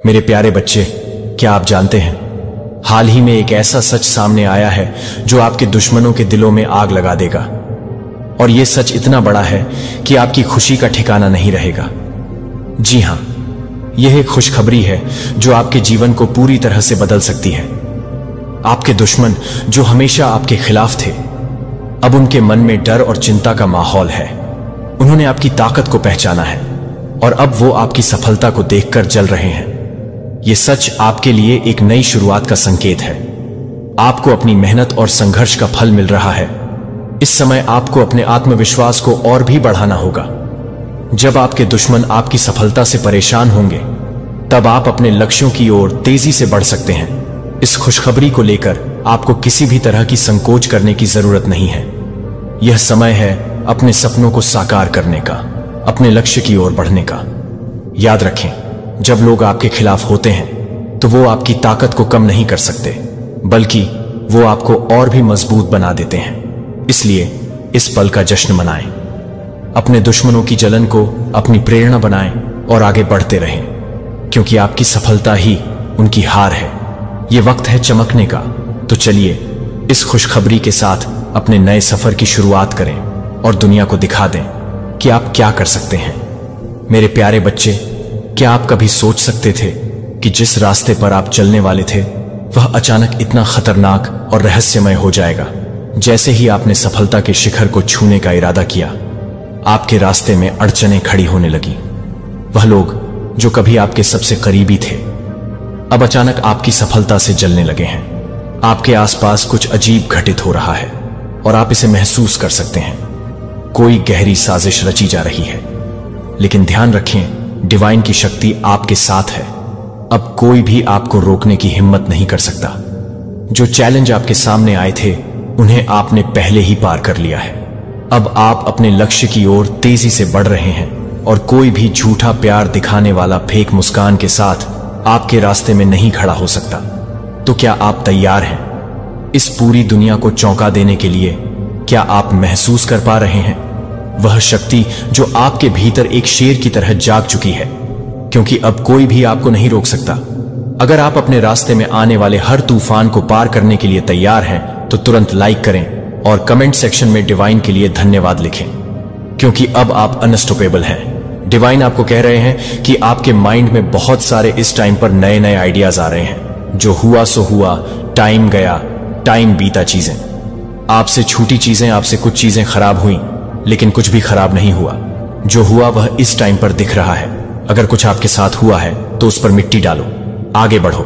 मेरे प्यारे बच्चे, क्या आप जानते हैं हाल ही में एक ऐसा सच सामने आया है जो आपके दुश्मनों के दिलों में आग लगा देगा। और यह सच इतना बड़ा है कि आपकी खुशी का ठिकाना नहीं रहेगा। जी हां, यह एक खुशखबरी है जो आपके जीवन को पूरी तरह से बदल सकती है। आपके दुश्मन जो हमेशा आपके खिलाफ थे, अब उनके मन में डर और चिंता का माहौल है। उन्होंने आपकी ताकत को पहचाना है और अब वो आपकी सफलता को देखकर जल रहे हैं। यह सच आपके लिए एक नई शुरुआत का संकेत है। आपको अपनी मेहनत और संघर्ष का फल मिल रहा है। इस समय आपको अपने आत्मविश्वास को और भी बढ़ाना होगा। जब आपके दुश्मन आपकी सफलता से परेशान होंगे, तब आप अपने लक्ष्यों की ओर तेजी से बढ़ सकते हैं। इस खुशखबरी को लेकर आपको किसी भी तरह की संकोच करने की जरूरत नहीं है। यह समय है अपने सपनों को साकार करने का, अपने लक्ष्य की ओर बढ़ने का। याद रखें, जब लोग आपके खिलाफ होते हैं तो वो आपकी ताकत को कम नहीं कर सकते, बल्कि वो आपको और भी मजबूत बना देते हैं। इसलिए इस पल का जश्न मनाएं। अपने दुश्मनों की जलन को अपनी प्रेरणा बनाएं और आगे बढ़ते रहें, क्योंकि आपकी सफलता ही उनकी हार है। ये वक्त है चमकने का। तो चलिए इस खुशखबरी के साथ अपने नए सफर की शुरुआत करें और दुनिया को दिखा दें कि आप क्या कर सकते हैं। मेरे प्यारे बच्चे, क्या आप कभी सोच सकते थे कि जिस रास्ते पर आप चलने वाले थे वह अचानक इतना खतरनाक और रहस्यमय हो जाएगा? जैसे ही आपने सफलता के शिखर को छूने का इरादा किया, आपके रास्ते में अड़चनें खड़ी होने लगी। वह लोग जो कभी आपके सबसे करीबी थे, अब अचानक आपकी सफलता से जलने लगे हैं। आपके आसपास कुछ अजीब घटित हो रहा है और आप इसे महसूस कर सकते हैं। कोई गहरी साजिश रची जा रही है। लेकिन ध्यान रखें, डिवाइन की शक्ति आपके साथ है। अब कोई भी आपको रोकने की हिम्मत नहीं कर सकता। जो चैलेंज आपके सामने आए थे, उन्हें आपने पहले ही पार कर लिया है। अब आप अपने लक्ष्य की ओर तेजी से बढ़ रहे हैं और कोई भी झूठा प्यार दिखाने वाला फेक मुस्कान के साथ आपके रास्ते में नहीं खड़ा हो सकता। तो क्या आप तैयार हैं इस पूरी दुनिया को चौंका देने के लिए? क्या आप महसूस कर पा रहे हैं वह शक्ति जो आपके भीतर एक शेर की तरह जाग चुकी है? क्योंकि अब कोई भी आपको नहीं रोक सकता। अगर आप अपने रास्ते में आने वाले हर तूफान को पार करने के लिए तैयार हैं, तो तुरंत लाइक करें और कमेंट सेक्शन में डिवाइन के लिए धन्यवाद लिखें, क्योंकि अब आप अनस्टॉपेबल हैं। डिवाइन आपको कह रहे हैं कि आपके माइंड में बहुत सारे इस टाइम पर नए नए आइडियाज आ रहे हैं। जो हुआ सो हुआ, टाइम गया, टाइम बीता चीजें, आपसे छूटी चीजें, आपसे कुछ चीजें खराब हुई, लेकिन कुछ भी खराब नहीं हुआ। जो हुआ वह इस टाइम पर दिख रहा है। अगर कुछ आपके साथ हुआ है तो उस पर मिट्टी डालो, आगे बढ़ो।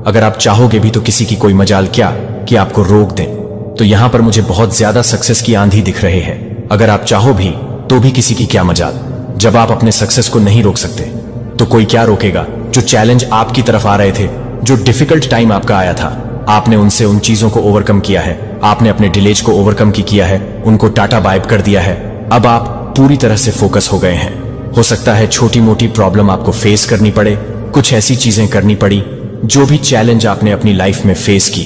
अगर आप चाहोगे भी तो किसी की कोई मजाल क्या कि आपको रोक दें। तो यहां पर मुझे बहुत ज्यादा सक्सेस की आंधी दिख रहे हैं। अगर आप चाहो भी तो भी किसी की क्या मजाल। जब आप अपने सक्सेस को नहीं रोक सकते तो कोई क्या रोकेगा? जो चैलेंज आपकी तरफ आ रहे थे, जो डिफिकल्ट टाइम आपका आया था, आपने उनसे उन चीजों को ओवरकम किया है। आपने अपने डिलेज को ओवरकम किया है, उनको टाटा बाइब कर दिया है। अब आप पूरी तरह से फोकस हो गए हैं। हो सकता है छोटी मोटी प्रॉब्लम आपको फेस करनी पड़े, कुछ ऐसी चीजें करनी पड़ी। जो भी चैलेंज आपने अपनी लाइफ में फेस की,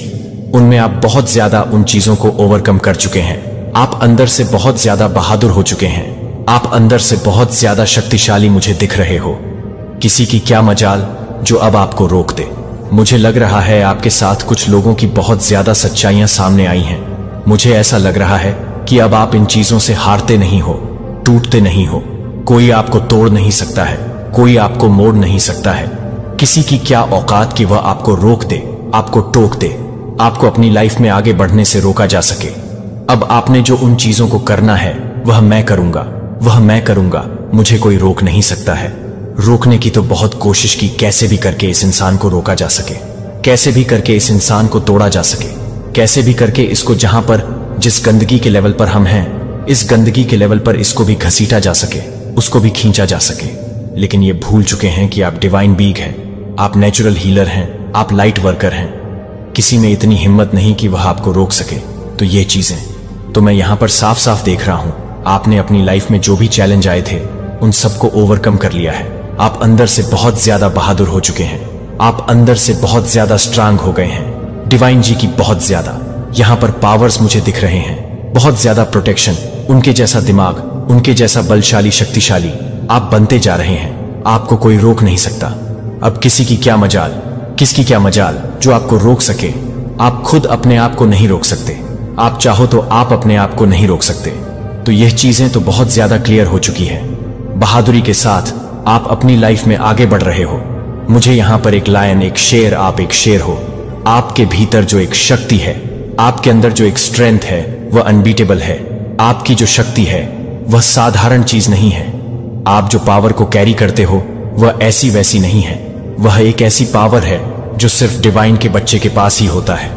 उनमें आप बहुत ज्यादा उन चीजों को ओवरकम कर चुके हैं। आप अंदर से बहुत ज्यादा बहादुर हो चुके हैं। आप अंदर से बहुत ज्यादा शक्तिशाली मुझे दिख रहे हो। किसी की क्या मजाल जो अब आपको रोक दे। मुझे लग रहा है आपके साथ कुछ लोगों की बहुत ज्यादा सच्चाइयां सामने आई हैं। मुझे ऐसा लग रहा है कि अब आप इन चीजों से हारते नहीं हो, टूटते नहीं हो। कोई आपको तोड़ नहीं सकता है, कोई आपको मोड़ नहीं सकता है। किसी की क्या औकात कि वह आपको रोक दे, आपको टोक दे, आपको अपनी लाइफ में आगे बढ़ने से रोका जा सके। अब आपने जो उन चीजों को करना है वह मैं करूंगा, वह मैं करूंगा। मुझे कोई रोक नहीं सकता है। रोकने की तो बहुत कोशिश की, कैसे भी करके इस इंसान को रोका जा सके, कैसे भी करके इस इंसान को तोड़ा जा सके, कैसे भी करके इसको जहां पर जिस गंदगी के लेवल पर हम हैं, इस गंदगी के लेवल पर इसको भी घसीटा जा सके, उसको भी खींचा जा सके। लेकिन ये भूल चुके हैं कि आप डिवाइन बीइंग हैं, आप नेचुरल हीलर हैं, आप लाइट वर्कर हैं। किसी में इतनी हिम्मत नहीं कि वह आपको रोक सके। तो ये चीजें तो मैं यहां पर साफ साफ देख रहा हूं। आपने अपनी लाइफ में जो भी चैलेंज आए थे, उन सबको ओवरकम कर लिया है। आप अंदर से बहुत ज्यादा बहादुर हो चुके हैं। आप अंदर से बहुत ज्यादा स्ट्रांग हो गए हैं। डिवाइन जी की बहुत ज्यादा यहां पर पावर्स मुझे दिख रहे हैं। बहुत ज्यादा प्रोटेक्शन, उनके जैसा दिमाग, उनके जैसा बलशाली, शक्तिशाली आप बनते जा रहे हैं। आपको कोई रोक नहीं सकता। अब किसी की क्या मजाल, किसकी क्या मजाल जो आपको रोक सके। आप खुद अपने आप को नहीं रोक सकते। आप चाहो तो आप अपने आप को नहीं रोक सकते। तो यह चीजें तो बहुत ज्यादा क्लियर हो चुकी है। बहादुरी के साथ आप अपनी लाइफ में आगे बढ़ रहे हो। मुझे यहां पर एक लायन, एक शेर, आप एक शेर हो। आपके भीतर जो एक शक्ति है, आपके अंदर जो एक स्ट्रेंथ है, वह अनबीटेबल है। आपकी जो शक्ति है वह साधारण चीज नहीं है। आप जो पावर को कैरी करते हो वह ऐसी वैसी नहीं है। वह एक ऐसी पावर है जो सिर्फ डिवाइन के बच्चे के पास ही होता है।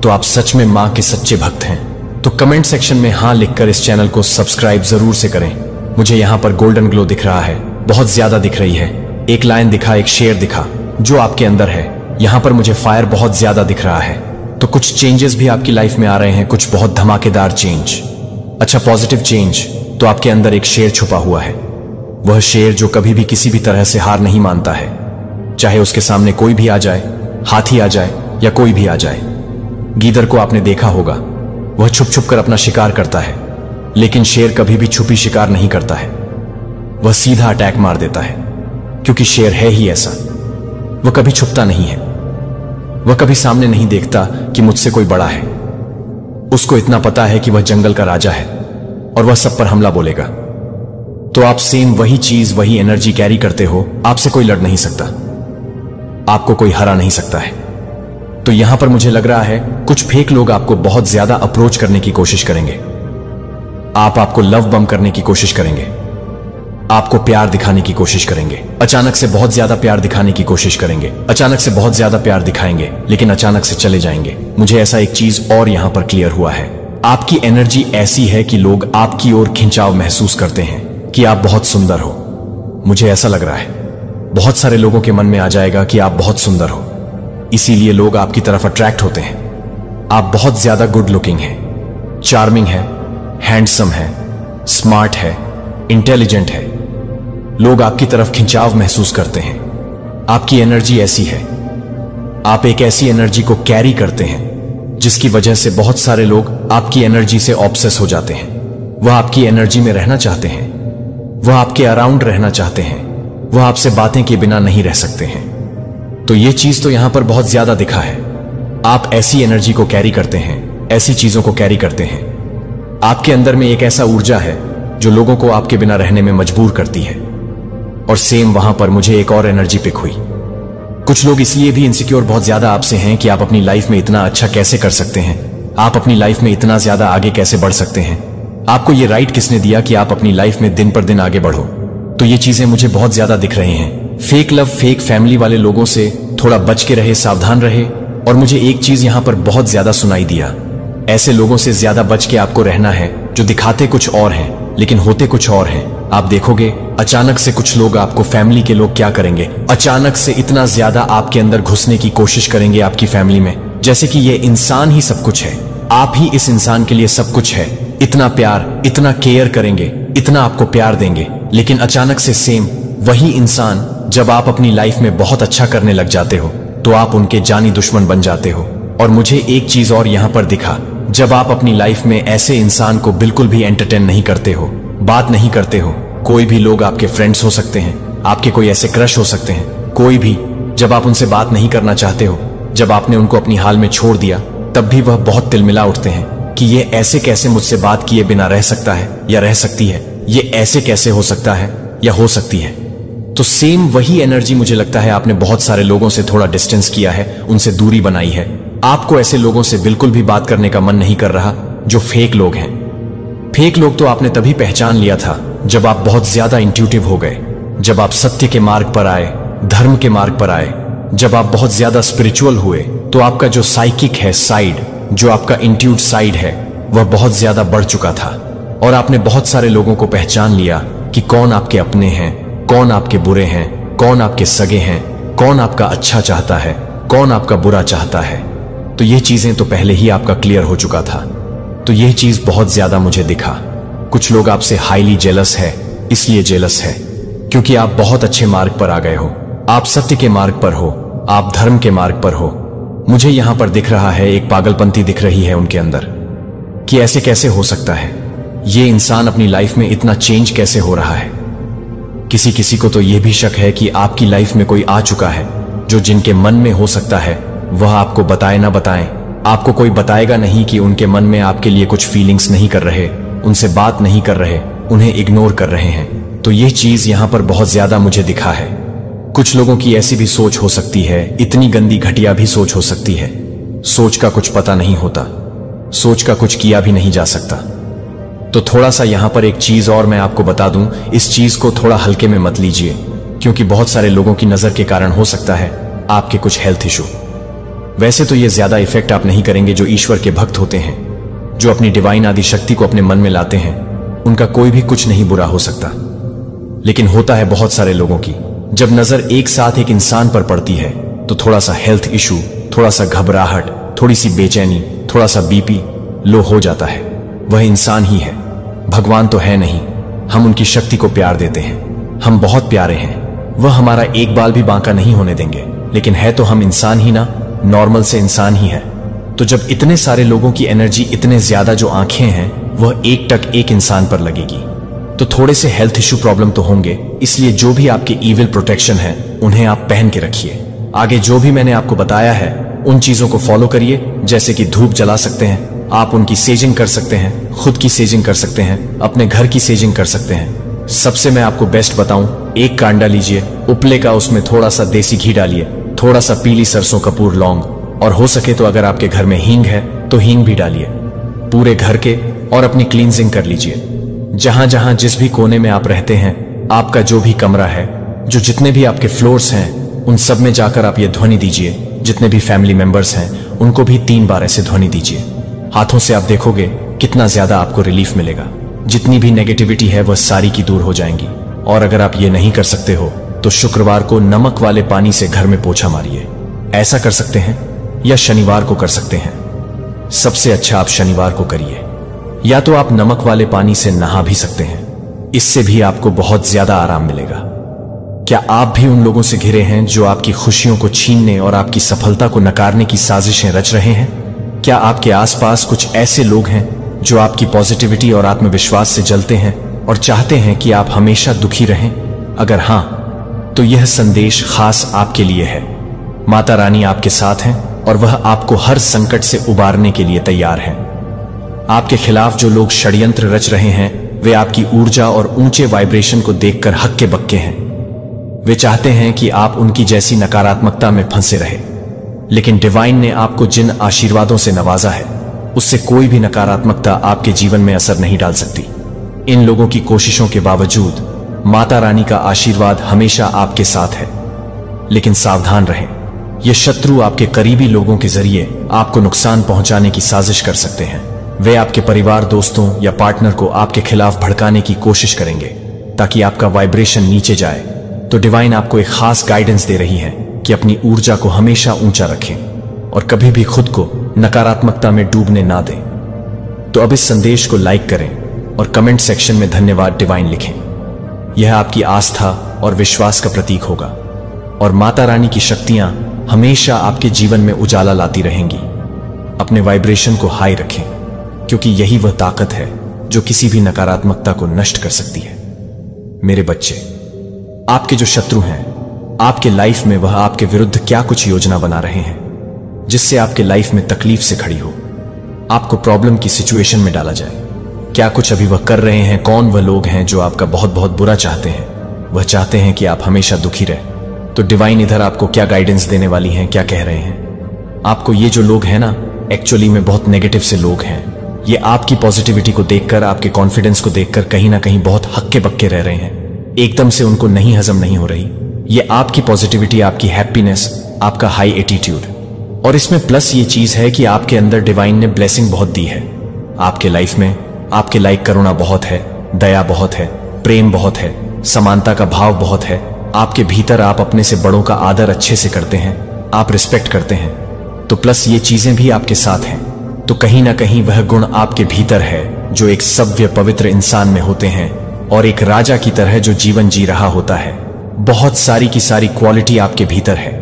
तो आप सच में मां के सच्चे भक्त हैं? तो कमेंट सेक्शन में हां लिखकर इस चैनल को सब्सक्राइब जरूर से करें। मुझे यहां पर गोल्डन ग्लो दिख रहा है, बहुत ज्यादा दिख रही है। एक लायन दिखा, एक शेर दिखा जो आपके अंदर है। यहां पर मुझे फायर बहुत ज्यादा दिख रहा है। तो कुछ चेंजेस भी आपकी लाइफ में आ रहे हैं, कुछ बहुत धमाकेदार चेंज। अच्छा, पॉजिटिव चेंज। तो आपके अंदर एक शेर छुपा हुआ है। वह शेर जो कभी भी किसी भी तरह से हार नहीं मानता है। चाहे उसके सामने कोई भी आ जाए, हाथी आ जाए या कोई भी आ जाए। गीदड़ को आपने देखा होगा, वह छुप छुप कर अपना शिकार करता है, लेकिन शेर कभी भी छुपी शिकार नहीं करता है। वह सीधा अटैक मार देता है, क्योंकि शेर है ही ऐसा। वह कभी छुपता नहीं है। वह कभी सामने नहीं देखता कि मुझसे कोई बड़ा है। उसको इतना पता है कि वह जंगल का राजा है और वह सब पर हमला बोलेगा। तो आप सेम वही चीज, वही एनर्जी कैरी करते हो। आपसे कोई लड़ नहीं सकता, आपको कोई हरा नहीं सकता है। तो यहां पर मुझे लग रहा है कुछ फेक लोग आपको बहुत ज्यादा अप्रोच करने की कोशिश करेंगे। आपको लव बम करने की कोशिश करेंगे, आपको प्यार दिखाने की कोशिश करेंगे। अचानक से बहुत ज्यादा प्यार दिखाने की कोशिश करेंगे, अचानक से बहुत ज्यादा प्यार दिखाएंगे, लेकिन अचानक से चले जाएंगे। मुझे ऐसा एक चीज और यहां पर क्लियर हुआ है। आपकी एनर्जी ऐसी है कि लोग आपकी ओर खिंचाव महसूस करते हैं कि आप बहुत सुंदर हो। मुझे ऐसा लग रहा है बहुत सारे लोगों के मन में आ जाएगा कि आप बहुत सुंदर हो, इसीलिए लोग आपकी तरफ अट्रैक्ट होते हैं। आप बहुत ज्यादा गुड लुकिंग हैं, चार्मिंग है, हैंडसम है, स्मार्ट है, इंटेलिजेंट है। लोग आपकी तरफ खिंचाव महसूस करते हैं। आपकी एनर्जी ऐसी है, आप एक ऐसी एनर्जी को कैरी करते हैं जिसकी वजह से बहुत सारे लोग आपकी एनर्जी से ऑब्सेस हो जाते हैं। वह आपकी एनर्जी में रहना चाहते हैं, वह आपके अराउंड रहना चाहते हैं, वह आपसे बातें किए बिना नहीं रह सकते हैं। तो यह चीज तो यहां पर बहुत ज्यादा दिखा है। आप ऐसी एनर्जी को कैरी करते हैं, ऐसी चीजों को कैरी करते हैं। आपके अंदर में एक ऐसा ऊर्जा है जो लोगों को आपके बिना रहने में मजबूर करती है। और सेम वहां पर मुझे एक और एनर्जी पिक हुई। कुछ लोग इसलिए भी इनसिक्योर बहुत ज्यादा आपसे हैं कि आप अपनी लाइफ में इतना अच्छा कैसे कर सकते हैं, आप अपनी लाइफ में इतना ज्यादा आगे कैसे बढ़ सकते हैं। आपको ये राइट किसने दिया कि आप अपनी लाइफ में दिन पर दिन आगे बढ़ो। तो ये चीजें मुझे बहुत ज्यादा दिख रही हैं। फेक लव, फेक फैमिली वाले लोगों से थोड़ा बच के रहे, सावधान रहे। और मुझे एक चीज यहां पर बहुत ज्यादा सुनाई दिया, ऐसे लोगों से ज्यादा बच के आपको रहना है जो दिखाते कुछ और हैं लेकिन होते कुछ और हैं। आप देखोगे अचानक से कुछ लोग, आपको फैमिली के लोग क्या करेंगे, अचानक से इतना ज्यादा आपके अंदर घुसने की कोशिश करेंगे आपकी फैमिली में, जैसे कि ये इंसान ही सब कुछ है, आप ही इस इंसान के लिए सब कुछ है। इतना प्यार, इतना केयर करेंगे, इतना आपको प्यार देंगे। लेकिन अचानक से सेम वही इंसान, जब आप अपनी लाइफ में बहुत अच्छा करने लग जाते हो तो आप उनके जानी दुश्मन बन जाते हो। और मुझे एक चीज और यहां पर दिखा, जब आप अपनी लाइफ में ऐसे इंसान को बिल्कुल भी एंटरटेन नहीं करते हो, बात नहीं करते हो, कोई भी लोग आपके फ्रेंड्स हो सकते हैं, आपके कोई ऐसे क्रश हो सकते हैं, कोई भी, जब आप उनसे बात नहीं करना चाहते हो, जब आपने उनको अपनी हाल में छोड़ दिया, तब भी वह बहुत तिलमिला उठते हैं कि ये ऐसे कैसे मुझसे बात किए बिना रह सकता है या रह सकती है, ये ऐसे कैसे हो सकता है या हो सकती है। तो सेम वही एनर्जी मुझे लगता है आपने बहुत सारे लोगों से थोड़ा डिस्टेंस किया है, उनसे दूरी बनाई है। आपको ऐसे लोगों से बिल्कुल भी बात करने का मन नहीं कर रहा जो फेक लोग हैं। फेक लोग तो आपने तभी पहचान लिया था जब आप बहुत ज्यादा इंट्यूटिव हो गए, जब आप सत्य के मार्ग पर आए, धर्म के मार्ग पर आए, जब आप बहुत ज्यादा स्पिरिचुअल हुए, तो आपका जो साइकिक है साइड, जो आपका इंट्यूट साइड है, वह बहुत ज्यादा बढ़ चुका था। और आपने बहुत सारे लोगों को पहचान लिया कि कौन आपके अपने हैं, कौन आपके बुरे हैं, कौन आपके सगे हैं, कौन आपका अच्छा चाहता है, कौन आपका बुरा चाहता है। तो ये चीजें तो पहले ही आपका क्लियर हो चुका था। तो यह चीज बहुत ज्यादा मुझे दिखा। कुछ लोग आपसे हाईली जेलस है, इसलिए जेलस है क्योंकि आप बहुत अच्छे मार्ग पर आ गए हो, आप सत्य के मार्ग पर हो, आप धर्म के मार्ग पर हो। मुझे यहां पर दिख रहा है, एक पागलपंती दिख रही है उनके अंदर कि ऐसे कैसे हो सकता है, ये इंसान अपनी लाइफ में इतना चेंज कैसे हो रहा है। किसी किसी को तो यह भी शक है कि आपकी लाइफ में कोई आ चुका है जो जिनके मन में हो सकता है वह आपको बताए ना बताएं। आपको कोई बताएगा नहीं कि उनके मन में आपके लिए कुछ फीलिंग्स नहीं कर रहे, उनसे बात नहीं कर रहे, उन्हें इग्नोर कर रहे हैं। तो यह चीज यहां पर बहुत ज्यादा मुझे दिखा है। कुछ लोगों की ऐसी भी सोच हो सकती है, इतनी गंदी घटिया भी सोच हो सकती है। सोच का कुछ पता नहीं होता, सोच का कुछ किया भी नहीं जा सकता। तो थोड़ा सा यहां पर एक चीज और मैं आपको बता दूं, इस चीज को थोड़ा हल्के में मत लीजिए, क्योंकि बहुत सारे लोगों की नजर के कारण हो सकता है आपके कुछ हेल्थ इशू। वैसे तो ये ज्यादा इफेक्ट आप नहीं करेंगे जो ईश्वर के भक्त होते हैं, जो अपनी डिवाइन आदि शक्ति को अपने मन में लाते हैं, उनका कोई भी कुछ नहीं बुरा हो सकता। लेकिन होता है बहुत सारे लोगों की, जब नजर एक साथ एक इंसान पर पड़ती है तो थोड़ा सा हेल्थ इशू, थोड़ा सा घबराहट, थोड़ी सी बेचैनी, थोड़ा सा बीपी लो हो जाता है। वह इंसान ही है, भगवान तो है नहीं। हम उनकी शक्ति को प्यार देते हैं, हम बहुत प्यारे हैं, वह हमारा एक बाल भी बांका नहीं होने देंगे। लेकिन है तो हम इंसान ही ना, नॉर्मल से इंसान ही है। तो जब इतने सारे लोगों की एनर्जी, इतने ज्यादा जो आंखें हैं, वह एक टक एक इंसान पर लगेगी, तो थोड़े से हेल्थ इश्यू प्रॉब्लम तो होंगे। इसलिए जो भी आपके ईविल प्रोटेक्शन है उन्हें आप पहन के रखिए। आगे जो भी मैंने आपको बताया है उन चीजों को फॉलो करिए, जैसे कि धूप जला सकते हैं आप, उनकी सेजिंग कर सकते हैं, खुद की सेजिंग कर सकते हैं, अपने घर की सेजिंग कर सकते हैं। सबसे मैं आपको बेस्ट बताऊं, एक कांडा लीजिए उपले का, उसमें थोड़ा सा देसी घी डालिए, थोड़ा सा पीली सरसों कपूर लौंग, और हो सके तो अगर आपके घर में हींग है तो हींग भी डालिए पूरे घर के, और अपनी क्लींजिंग कर लीजिए। जहां जहां जिस भी कोने में आप रहते हैं, आपका जो भी कमरा है, जो जितने भी आपके फ्लोर्स हैं, उन सब में जाकर आप ये ध्वनि दीजिए। जितने भी फैमिली मेंबर्स हैं उनको भी 3 बार ऐसे ध्वनि दीजिए। हाथों से आप देखोगे कितना ज्यादा आपको रिलीफ मिलेगा। जितनी भी नेगेटिविटी है वह सारी की दूर हो जाएंगी। और अगर आप ये नहीं कर सकते हो तो शुक्रवार को नमक वाले पानी से घर में पोछा मारिए। ऐसा कर सकते हैं, या शनिवार को कर सकते हैं। सबसे अच्छा आप शनिवार को करिए, या तो आप नमक वाले पानी से नहा भी सकते हैं। इससे भी आपको बहुत ज्यादा आराम मिलेगा। क्या आप भी उन लोगों से घिरे हैं जो आपकी खुशियों को छीनने और आपकी सफलता को नकारने की साजिशें रच रहे हैं? क्या आपके आसपास कुछ ऐसे लोग हैं जो आपकी पॉजिटिविटी और आत्मविश्वास से जलते हैं और चाहते हैं कि आप हमेशा दुखी रहें? अगर हां, तो यह संदेश खास आपके लिए है। माता रानी आपके साथ हैं और वह आपको हर संकट से उबारने के लिए तैयार हैं। आपके खिलाफ जो लोग षड्यंत्र रच रहे हैं वे आपकी ऊर्जा और ऊंचे वाइब्रेशन को देखकर हक्के बक्के हैं। वे चाहते हैं कि आप उनकी जैसी नकारात्मकता में फंसे रहे। लेकिन डिवाइन ने आपको जिन आशीर्वादों से नवाजा है उससे कोई भी नकारात्मकता आपके जीवन में असर नहीं डाल सकती। इन लोगों की कोशिशों के बावजूद माता रानी का आशीर्वाद हमेशा आपके साथ है। लेकिन सावधान रहें, ये शत्रु आपके करीबी लोगों के जरिए आपको नुकसान पहुंचाने की साजिश कर सकते हैं। वे आपके परिवार, दोस्तों या पार्टनर को आपके खिलाफ भड़काने की कोशिश करेंगे ताकि आपका वाइब्रेशन नीचे जाए। तो डिवाइन आपको एक खास गाइडेंस दे रही है कि अपनी ऊर्जा को हमेशा ऊंचा रखें और कभी भी खुद को नकारात्मकता में डूबने ना दें। तो अब इस संदेश को लाइक करें और कमेंट सेक्शन में धन्यवाद डिवाइन लिखें। यह आपकी आस्था और विश्वास का प्रतीक होगा और माता रानी की शक्तियां हमेशा आपके जीवन में उजाला लाती रहेंगी। अपने वाइब्रेशन को हाई रखें, क्योंकि यही वह ताकत है जो किसी भी नकारात्मकता को नष्ट कर सकती है। मेरे बच्चे, आपके जो शत्रु हैं आपके लाइफ में, वह आपके विरुद्ध क्या कुछ योजना बना रहे हैं जिससे आपके लाइफ में तकलीफ से खड़ी हो, आपको प्रॉब्लम की सिचुएशन में डाला जाए। क्या कुछ अभी वह कर रहे हैं? कौन वह लोग हैं जो आपका बहुत बहुत बुरा चाहते हैं? वह चाहते हैं कि आप हमेशा दुखी रहे। तो डिवाइन इधर आपको क्या गाइडेंस देने वाली हैं, क्या कह रहे हैं? आपको ये जो लोग हैं ना, एक्चुअली में बहुत नेगेटिव से लोग हैं। ये आपकी पॉजिटिविटी को देखकर, आपके कॉन्फिडेंस को देखकर कहीं ना कहीं बहुत हक्के बक्के रह रहे हैं। एकदम से उनको नहीं हजम नहीं हो रही। ये आपकी पॉजिटिविटी, आपकी हैप्पीनेस, आपका हाई एटीट्यूड, और इसमें प्लस ये चीज है कि आपके अंदर डिवाइन ने ब्लेसिंग बहुत दी है। आपके लाइफ में आपके लाइक करुणा बहुत है, दया बहुत है, प्रेम बहुत है, समानता का भाव बहुत है। आपके भीतर आप अपने से बड़ों का आदर अच्छे से करते हैं, आप रिस्पेक्ट करते हैं। तो प्लस ये चीजें भी आपके साथ हैं। तो कहीं ना कहीं वह गुण आपके भीतर है जो एक सभ्य पवित्र इंसान में होते हैं और एक राजा की तरह जो जीवन जी रहा होता है। बहुत सारी की सारी क्वालिटी आपके भीतर है।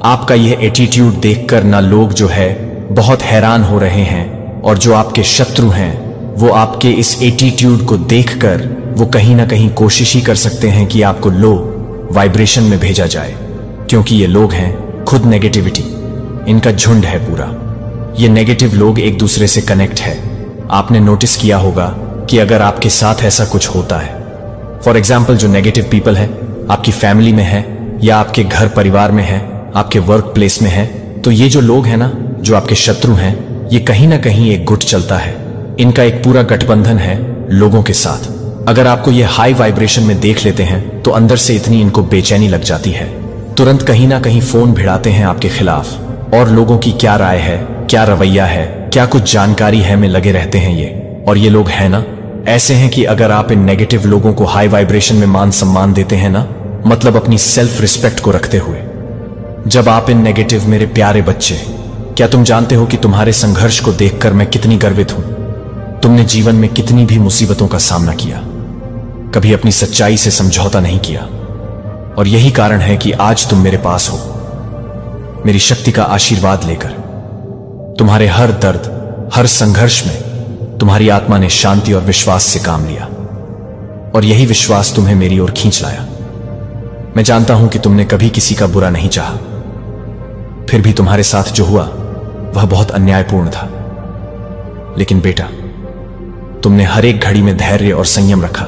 आपका यह एटीट्यूड देखकर ना लोग जो है बहुत हैरान हो रहे हैं, और जो आपके शत्रु हैं वो आपके इस एटीट्यूड को देखकर वो कहीं ना कहीं कोशिश ही कर सकते हैं कि आपको लो वाइब्रेशन में भेजा जाए, क्योंकि ये लोग हैं खुद नेगेटिविटी, इनका झुंड है पूरा। ये नेगेटिव लोग एक दूसरे से कनेक्ट है। आपने नोटिस किया होगा कि अगर आपके साथ ऐसा कुछ होता है, फॉर एग्जाम्पल जो नेगेटिव पीपल है आपकी फैमिली में है या आपके घर परिवार में है, आपके वर्क प्लेस में है, तो ये जो लोग हैं ना, जो आपके शत्रु हैं, ये कहीं ना कहीं एक गुट चलता है। इनका एक पूरा गठबंधन है लोगों के साथ। अगर आपको ये हाई वाइब्रेशन में देख लेते हैं तो अंदर से इतनी इनको बेचैनी लग जाती है, तुरंत कहीं ना कहीं फोन भिड़ाते हैं आपके खिलाफ और लोगों की क्या राय है, क्या रवैया है, क्या कुछ जानकारी है में लगे रहते हैं ये। और ये लोग हैं ना, ऐसे हैं कि अगर आप इन नेगेटिव लोगों को हाई वाइब्रेशन में मान सम्मान देते हैं ना, मतलब अपनी सेल्फ रिस्पेक्ट को रखते हुए, जब आप इन नेगेटिव मेरे प्यारे बच्चे, क्या तुम जानते हो कि तुम्हारे संघर्ष को देखकर मैं कितनी गर्वित हूं। तुमने जीवन में कितनी भी मुसीबतों का सामना किया, कभी अपनी सच्चाई से समझौता नहीं किया, और यही कारण है कि आज तुम मेरे पास हो, मेरी शक्ति का आशीर्वाद लेकर। तुम्हारे हर दर्द, हर संघर्ष में तुम्हारी आत्मा ने शांति और विश्वास से काम लिया, और यही विश्वास तुम्हें मेरी ओर खींच लाया। मैं जानता हूं कि तुमने कभी किसी का बुरा नहीं चाहा, फिर भी तुम्हारे साथ जो हुआ वह बहुत अन्यायपूर्ण था। लेकिन बेटा, तुमने हर एक घड़ी में धैर्य और संयम रखा,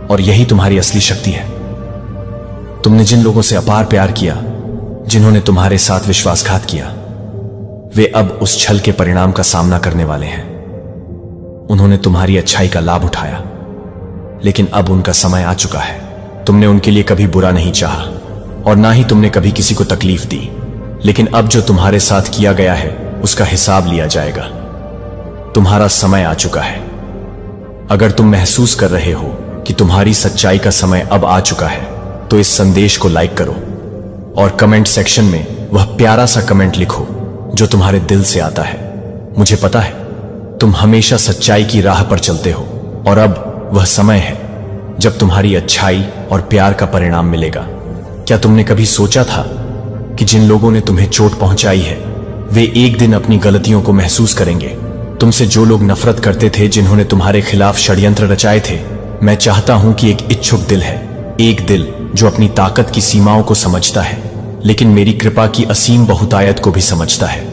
और यही तुम्हारी असली शक्ति है। तुमने जिन लोगों से अपार प्यार किया, जिन्होंने तुम्हारे साथ विश्वासघात किया, वे अब उस छल के परिणाम का सामना करने वाले हैं। उन्होंने तुम्हारी अच्छाई का लाभ उठाया, लेकिन अब उनका समय आ चुका है। तुमने उनके लिए कभी बुरा नहीं चाहा, और ना ही तुमने कभी किसी को तकलीफ दी, लेकिन अब जो तुम्हारे साथ किया गया है उसका हिसाब लिया जाएगा। तुम्हारा समय आ चुका है। अगर तुम महसूस कर रहे हो कि तुम्हारी सच्चाई का समय अब आ चुका है, तो इस संदेश को लाइक करो और कमेंट सेक्शन में वह प्यारा सा कमेंट लिखो जो तुम्हारे दिल से आता है। मुझे पता है तुम हमेशा सच्चाई की राह पर चलते हो, और अब वह समय है जब तुम्हारी अच्छाई और प्यार का परिणाम मिलेगा। क्या तुमने कभी सोचा था कि जिन लोगों ने तुम्हें चोट पहुंचाई है, वे एक दिन अपनी गलतियों को महसूस करेंगे। तुमसे जो लोग नफरत करते थे, जिन्होंने तुम्हारे खिलाफ षड्यंत्र रचाए थे, मैं चाहता हूं कि एक इच्छुक दिल है, एक दिल जो अपनी ताकत की सीमाओं को समझता है, लेकिन मेरी कृपा की असीम बहुतायत को भी समझता है।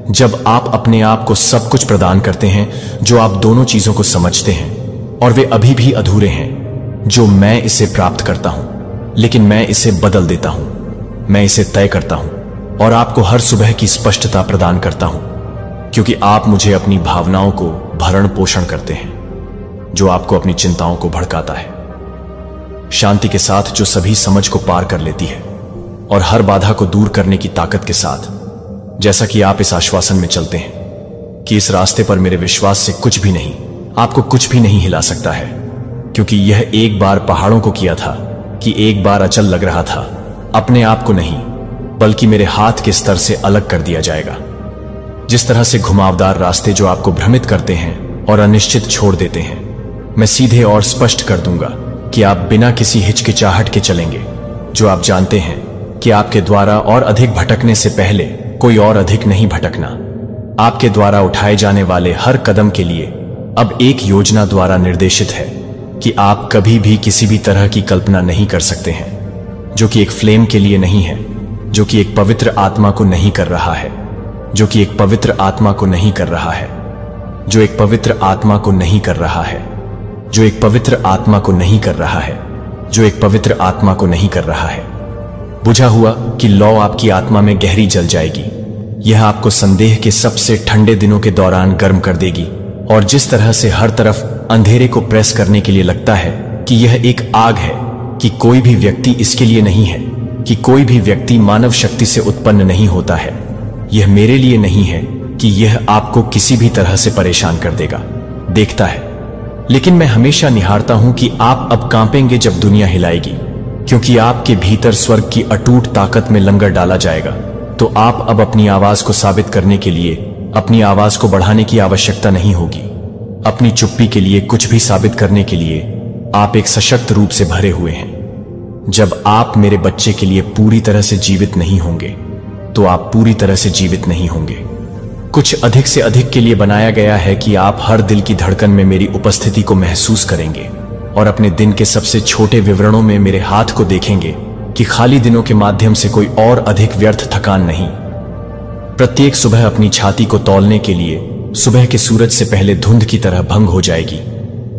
जब आप अपने आप को सब कुछ प्रदान करते हैं जो आप दोनों चीजों को समझते हैं, और वे अभी भी अधूरे हैं, जो मैं इसे प्राप्त करता हूं, लेकिन मैं इसे बदल देता हूं, मैं इसे तय करता हूं, और आपको हर सुबह की स्पष्टता प्रदान करता हूं, क्योंकि आप मुझे अपनी भावनाओं को भरण पोषण करते हैं, जो आपको अपनी चिंताओं को भड़काता है। शांति के साथ जो सभी समझ को पार कर लेती है, और हर बाधा को दूर करने की ताकत के साथ, जैसा कि आप इस आश्वासन में चलते हैं कि इस रास्ते पर मेरे विश्वास से कुछ भी नहीं, आपको कुछ भी नहीं हिला सकता है, क्योंकि यह एक बार पहाड़ों को किया था कि एक बार अचल लग रहा था। अपने आप को नहीं, बल्कि मेरे हाथ के स्तर से अलग कर दिया जाएगा। जिस तरह से घुमावदार रास्ते जो आपको भ्रमित करते हैं और अनिश्चित छोड़ देते हैं, मैं सीधे और स्पष्ट कर दूंगा कि आप बिना किसी हिचकिचाहट के चलेंगे, जो आप जानते हैं कि आपके द्वारा और अधिक भटकने से पहले कोई और अधिक नहीं भटकना। आपके द्वारा उठाए जाने वाले हर कदम के लिए अब एक योजना द्वारा निर्देशित है कि आप कभी भी किसी भी तरह की कल्पना नहीं कर सकते हैं, जो कि एक फ्लेम के लिए नहीं है, जो कि एक पवित्र आत्मा को नहीं कर रहा है, जो कि एक पवित्र आत्मा को नहीं कर रहा है, जो एक पवित्र आत्मा को नहीं कर रहा है, जो एक पवित्र आत्मा को नहीं कर रहा है, जो एक पवित्र आत्मा को नहीं कर रहा है। बुझा हुआ कि लौ आपकी आत्मा में गहरी जल जाएगी। यह आपको संदेह के सबसे ठंडे दिनों के दौरान गर्म कर देगी, और जिस तरह से हर तरफ अंधेरे को प्रेस करने के लिए लगता है कि यह एक आग है, कि कोई भी व्यक्ति इसके लिए नहीं है, कि कोई भी व्यक्ति मानव शक्ति से उत्पन्न नहीं होता है। यह मेरे लिए नहीं है कि यह आपको किसी भी तरह से परेशान कर देगा, देखता है। लेकिन मैं हमेशा निहारता हूं कि आप अब कांपेंगे जब दुनिया हिलाएगी, क्योंकि आपके भीतर स्वर्ग की अटूट ताकत में लंगर डाला जाएगा। तो आप अब अपनी आवाज को साबित करने के लिए अपनी आवाज को बढ़ाने की आवश्यकता नहीं होगी। अपनी चुप्पी के लिए कुछ भी साबित करने के लिए आप एक सशक्त रूप से भरे हुए हैं। जब आप मेरे बच्चे के लिए पूरी तरह से जीवित नहीं होंगे, तो आप पूरी तरह से जीवित नहीं होंगे। कुछ अधिक से अधिक के लिए बनाया गया है कि आप हर दिल की धड़कन में मेरी उपस्थिति को महसूस करेंगे, और अपने दिन के सबसे छोटे विवरणों में मेरे हाथ को देखेंगे कि खाली दिनों के माध्यम से कोई और अधिक व्यर्थ थकान नहीं। प्रत्येक सुबह अपनी छाती को तौलने के लिए सुबह के सूरज से पहले धुंध की तरह भंग हो जाएगी,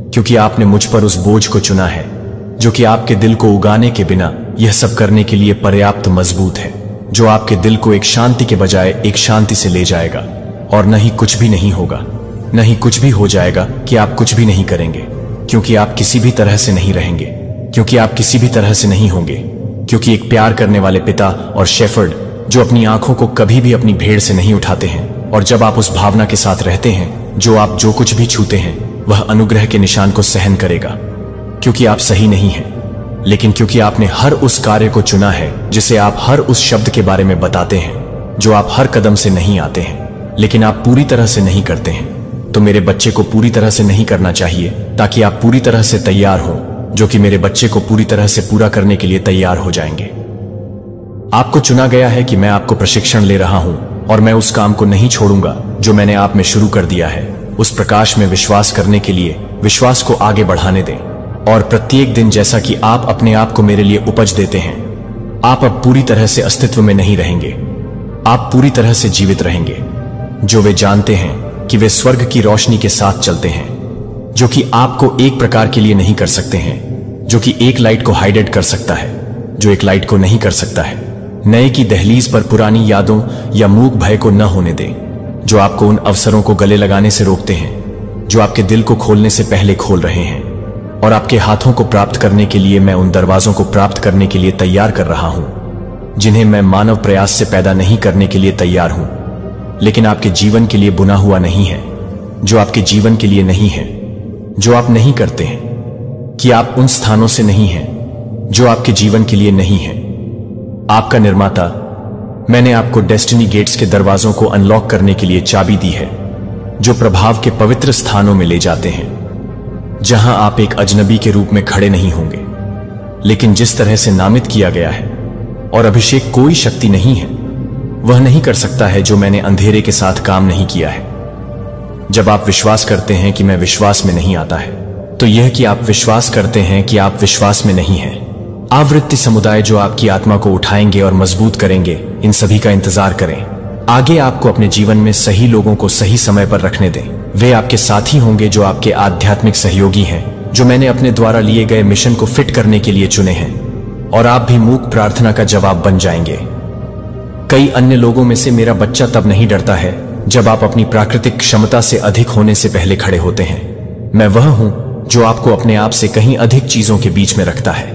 क्योंकि आपने मुझ पर उस बोझ को चुना है जो कि आपके दिल को उगाने के बिना यह सब करने के लिए पर्याप्त मजबूत है, जो आपके दिल को एक शांति के बजाय एक शांति से ले जाएगा। और न ही कुछ भी नहीं होगा, न ही कुछ भी हो जाएगा कि आप कुछ भी नहीं करेंगे, क्योंकि आप किसी भी तरह से नहीं रहेंगे, क्योंकि आप किसी भी तरह से नहीं होंगे, क्योंकि एक प्यार करने वाले पिता और शेफर्ड जो अपनी आंखों को कभी भी अपनी भेड़ से नहीं उठाते हैं, और जब आप उस भावना के साथ रहते हैं जो आप जो कुछ भी छूते हैं वह अनुग्रह के निशान को सहन करेगा, क्योंकि आप सही नहीं हैं, लेकिन क्योंकि आपने हर उस कार्य को चुना है जिसे आप हर उस शब्द के बारे में बताते हैं जो आप हर कदम से नहीं आते हैं, लेकिन आप पूरी तरह से नहीं करते हैं। तो मेरे बच्चे को पूरी तरह से नहीं करना चाहिए ताकि आप पूरी तरह से तैयार हो, जो कि मेरे बच्चे को पूरी तरह से पूरा करने के लिए तैयार हो जाएंगे। आपको चुना गया है कि मैं आपको प्रशिक्षण ले रहा हूं, और मैं उस काम को नहीं छोड़ूंगा जो मैंने आप में शुरू कर दिया है। उस प्रकाश में विश्वास करने के लिए विश्वास को आगे बढ़ाने दें, और प्रत्येक दिन जैसा कि आप अपने आप को मेरे लिए उपज देते हैं, आप अब पूरी तरह से अस्तित्व में नहीं रहेंगे, आप पूरी तरह से जीवित रहेंगे। जो वे जानते हैं कि वे स्वर्ग की रोशनी के साथ चलते हैं, जो कि आपको एक प्रकार के लिए नहीं कर सकते हैं, जो कि एक लाइट को हाइड कर सकता है, जो एक लाइट को नहीं कर सकता है। नए की दहलीज पर पुरानी यादों या मूक भय को न होने दें, जो आपको उन अवसरों को गले लगाने से रोकते हैं जो आपके दिल को खोलने से पहले खोल रहे हैं। और आपके हाथों को प्राप्त करने के लिए मैं उन दरवाजों को प्राप्त करने के लिए तैयार कर रहा हूं जिन्हें मैं मानव प्रयास से पैदा नहीं करने के लिए तैयार हूं, लेकिन आपके जीवन के लिए बुना हुआ नहीं है, जो आपके जीवन के लिए नहीं है, जो आप नहीं करते हैं कि आप उन स्थानों से नहीं हैं जो आपके जीवन के लिए नहीं है। आपका निर्माता, मैंने आपको डेस्टिनी गेट्स के दरवाजों को अनलॉक करने के लिए चाबी दी है, जो प्रभाव के पवित्र स्थानों में ले जाते हैं, जहां आप एक अजनबी के रूप में खड़े नहीं होंगे, लेकिन जिस तरह से नामित किया गया है। और अभिषेक कोई शक्ति नहीं है, वह नहीं कर सकता है जो मैंने अंधेरे के साथ काम नहीं किया है। जब आप विश्वास करते हैं कि मैं विश्वास में नहीं आता है, तो यह कि आप विश्वास करते हैं कि आप विश्वास में नहीं हैं। आवृत्ति समुदाय जो आपकी आत्मा को उठाएंगे और मजबूत करेंगे, इन सभी का इंतजार करें। आगे आपको अपने जीवन में सही लोगों को सही समय पर रखने दें। वे आपके साथी होंगे जो आपके आध्यात्मिक सहयोगी हैं, जो मैंने अपने द्वारा लिए गए मिशन को फिट करने के लिए चुने हैं, और आप भी मूक प्रार्थना का जवाब बन जाएंगे। कई अन्य लोगों में से मेरा बच्चा तब नहीं डरता है जब आप अपनी प्राकृतिक क्षमता से अधिक होने से पहले खड़े होते हैं। मैं वह हूं जो आपको अपने आप से कहीं अधिक चीजों के बीच में रखता है,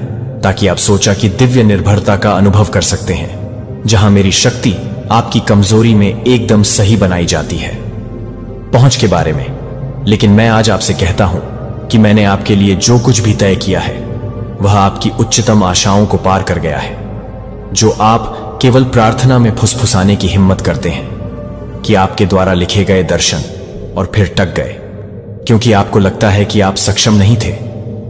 ताकि आप सोचा कि दिव्य निर्भरता का अनुभव कर सकते हैं, जहां मेरी शक्ति आपकी कमजोरी में एकदम सही बनाई जाती है। पहुंच के बारे में, लेकिन मैं आज आपसे कहता हूं कि मैंने आपके लिए जो कुछ भी तय किया है वह आपकी उच्चतम आशाओं को पार कर गया है, जो आप केवल प्रार्थना में फुसफुसाने की हिम्मत करते हैं कि आपके द्वारा लिखे गए दर्शन, और फिर टक गए, क्योंकि आपको लगता है कि आप सक्षम नहीं थे,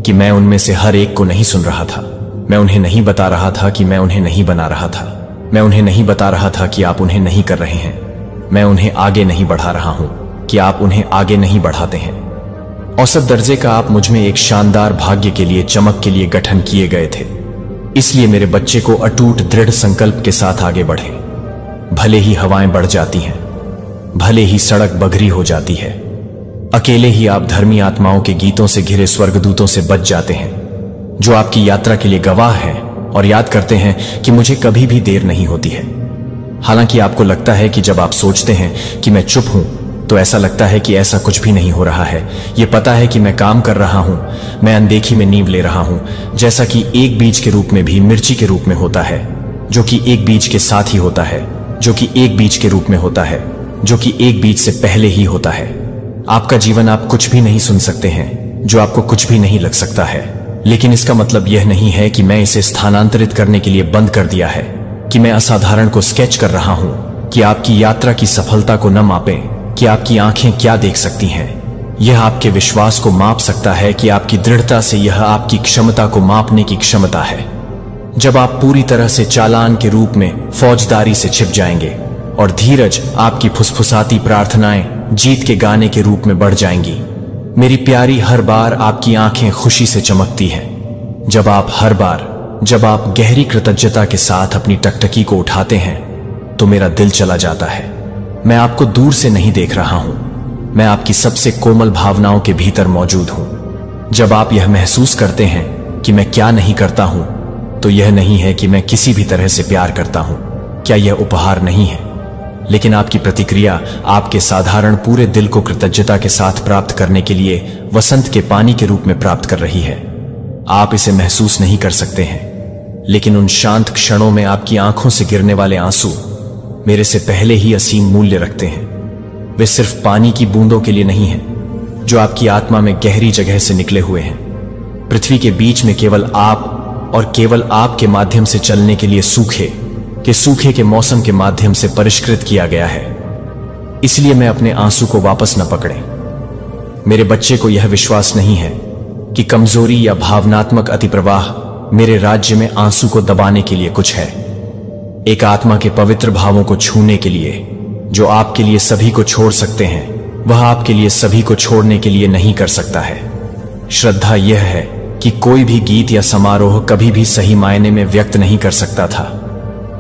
कि मैं उनमें से हर एक को नहीं सुन रहा था। मैं उन्हें नहीं बता रहा था कि मैं उन्हें नहीं बना रहा था। मैं उन्हें नहीं बता रहा था कि आप उन्हें नहीं कर रहे हैं। मैं उन्हें आगे नहीं बढ़ा रहा हूं कि आप उन्हें आगे नहीं बढ़ाते हैं। औसत दर्जे का आप मुझ में एक शानदार भाग्य के लिए, चमक के लिए गठन किए गए थे। इसलिए मेरे बच्चे को अटूट दृढ़ संकल्प के साथ आगे बढ़े। भले ही हवाएं बढ़ जाती हैं, भले ही सड़क बघरी हो जाती है, अकेले ही आप धर्मी आत्माओं के गीतों से घिरे स्वर्गदूतों से बच जाते हैं, जो आपकी यात्रा के लिए गवाह हैं और याद करते हैं कि मुझे कभी भी देर नहीं होती है। हालांकि आपको लगता है कि जब आप सोचते हैं कि मैं चुप हूं, तो ऐसा लगता है कि ऐसा कुछ भी नहीं हो रहा है। यह पता है कि मैं काम कर रहा हूं, मैं अनदेखी में नींव ले रहा हूं, जैसा कि एक बीज के रूप में भी मिर्ची के रूप में होता है, जो कि एक बीज के साथ ही होता है, जो कि एक बीज के रूप में होता है, जो कि एक बीज से पहले ही होता है। आपका जीवन आप कुछ भी नहीं सुन सकते हैं, जो आपको कुछ भी नहीं लग सकता है, लेकिन इसका मतलब यह नहीं है कि मैं इसे स्थानांतरित करने के लिए बंद कर दिया है, कि मैं असाधारण को स्केच कर रहा हूं, कि आपकी यात्रा की सफलता को न मापें कि आपकी आंखें क्या देख सकती हैं। यह आपके विश्वास को माप सकता है कि आपकी दृढ़ता से यह आपकी क्षमता को मापने की क्षमता है। जब आप पूरी तरह से चालान के रूप में फौजदारी से छिप जाएंगे और धीरज आपकी फुसफुसाती प्रार्थनाएं जीत के गाने के रूप में बढ़ जाएंगी, मेरी प्यारी, हर बार आपकी आंखें खुशी से चमकती हैं। जब आप गहरी कृतज्ञता के साथ अपनी टकटकी को उठाते हैं तो मेरा दिल चला जाता है। मैं आपको दूर से नहीं देख रहा हूं, मैं आपकी सबसे कोमल भावनाओं के भीतर मौजूद हूं। जब आप यह महसूस करते हैं कि मैं क्या नहीं करता हूं, तो यह नहीं है कि मैं किसी भी तरह से प्यार करता हूं। क्या यह उपहार नहीं है? लेकिन आपकी प्रतिक्रिया आपके साधारण पूरे दिल को कृतज्ञता के साथ प्राप्त करने के लिए वसंत के पानी के रूप में प्राप्त कर रही है। आप इसे महसूस नहीं कर सकते हैं, लेकिन उन शांत क्षणों में आपकी आंखों से गिरने वाले आंसू मेरे से पहले ही असीम मूल्य रखते हैं। वे सिर्फ पानी की बूंदों के लिए नहीं हैं, जो आपकी आत्मा में गहरी जगह से निकले हुए हैं। पृथ्वी के बीच में केवल आप और केवल आपके माध्यम से चलने के लिए सूखे के मौसम के माध्यम से परिष्कृत किया गया है। इसलिए मैं अपने आंसू को वापस न पकड़े। मेरे बच्चे को यह विश्वास नहीं है कि कमजोरी या भावनात्मक अतिप्रवाह मेरे राज्य में आंसू को दबाने के लिए कुछ है। एक आत्मा के पवित्र भावों को छूने के लिए, जो आपके लिए सभी को छोड़ सकते हैं, वह आपके लिए सभी को छोड़ने के लिए नहीं कर सकता है। श्रद्धा यह है कि कोई भी गीत या समारोह कभी भी सही मायने में व्यक्त नहीं कर सकता था।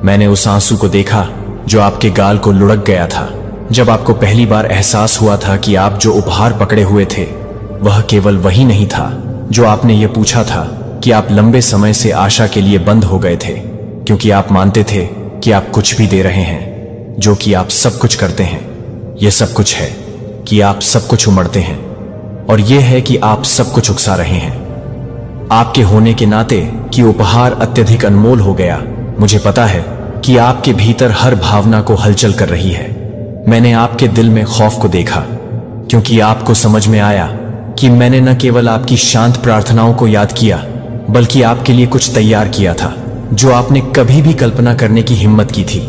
मैंने उस आंसू को देखा जो आपके गाल को लुढ़क गया था, जब आपको पहली बार एहसास हुआ था कि आप जो उपहार पकड़े हुए थे वह केवल वही नहीं था जो आपने ये पूछा था कि आप लंबे समय से आशा के लिए बंद हो गए थे, क्योंकि आप मानते थे कि आप कुछ भी दे रहे हैं, जो कि आप सब कुछ करते हैं। यह सब कुछ है कि आप सब कुछ उमड़ते हैं, और यह है कि आप सब कुछ उकसा रहे हैं। आपके होने के नाते कि उपहार अत्यधिक अनमोल हो गया, मुझे पता है कि आपके भीतर हर भावना को हलचल कर रही है। मैंने आपके दिल में खौफ को देखा, क्योंकि आपको समझ में आया कि मैंने न केवल आपकी शांत प्रार्थनाओं को याद किया, बल्कि आपके लिए कुछ तैयार किया था जो आपने कभी भी कल्पना करने की हिम्मत की थी।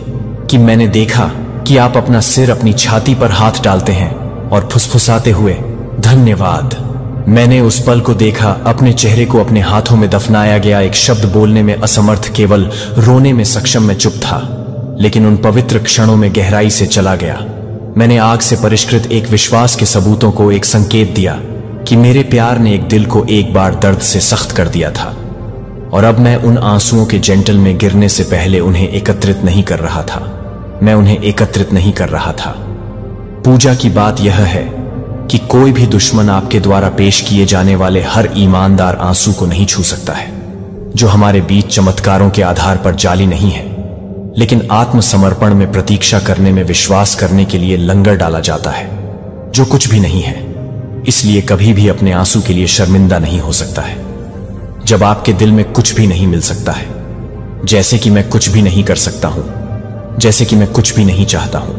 कि मैंने देखा कि आप अपना सिर अपनी छाती पर हाथ डालते हैं और फुसफुसाते हुए धन्यवाद। मैंने उस पल को देखा, अपने चेहरे को अपने हाथों में दफनाया गया, एक शब्द बोलने में असमर्थ, केवल रोने में सक्षम मैं चुप था, लेकिन उन पवित्र क्षणों में गहराई से चला गया। मैंने आग से परिष्कृत एक विश्वास के सबूतों को एक संकेत दिया कि मेरे प्यार ने एक दिल को एक बार दर्द से सख्त कर दिया था, और अब मैं उन आंसुओं के जेंटल में गिरने से पहले उन्हें एकत्रित नहीं कर रहा था। मैं उन्हें एकत्रित नहीं कर रहा था। पूजा की बात यह है कि कोई भी दुश्मन आपके द्वारा पेश किए जाने वाले हर ईमानदार आंसू को नहीं छू सकता है, जो हमारे बीच चमत्कारों के आधार पर जाली नहीं है, लेकिन आत्मसमर्पण में प्रतीक्षा करने में विश्वास करने के लिए लंगर डाला जाता है, जो कुछ भी नहीं है। इसलिए कभी भी अपने आंसू के लिए शर्मिंदा नहीं हो सकता है, जब आपके दिल में कुछ भी नहीं मिल सकता है। जैसे कि मैं कुछ भी नहीं कर सकता हूं, जैसे कि मैं कुछ भी नहीं चाहता हूं,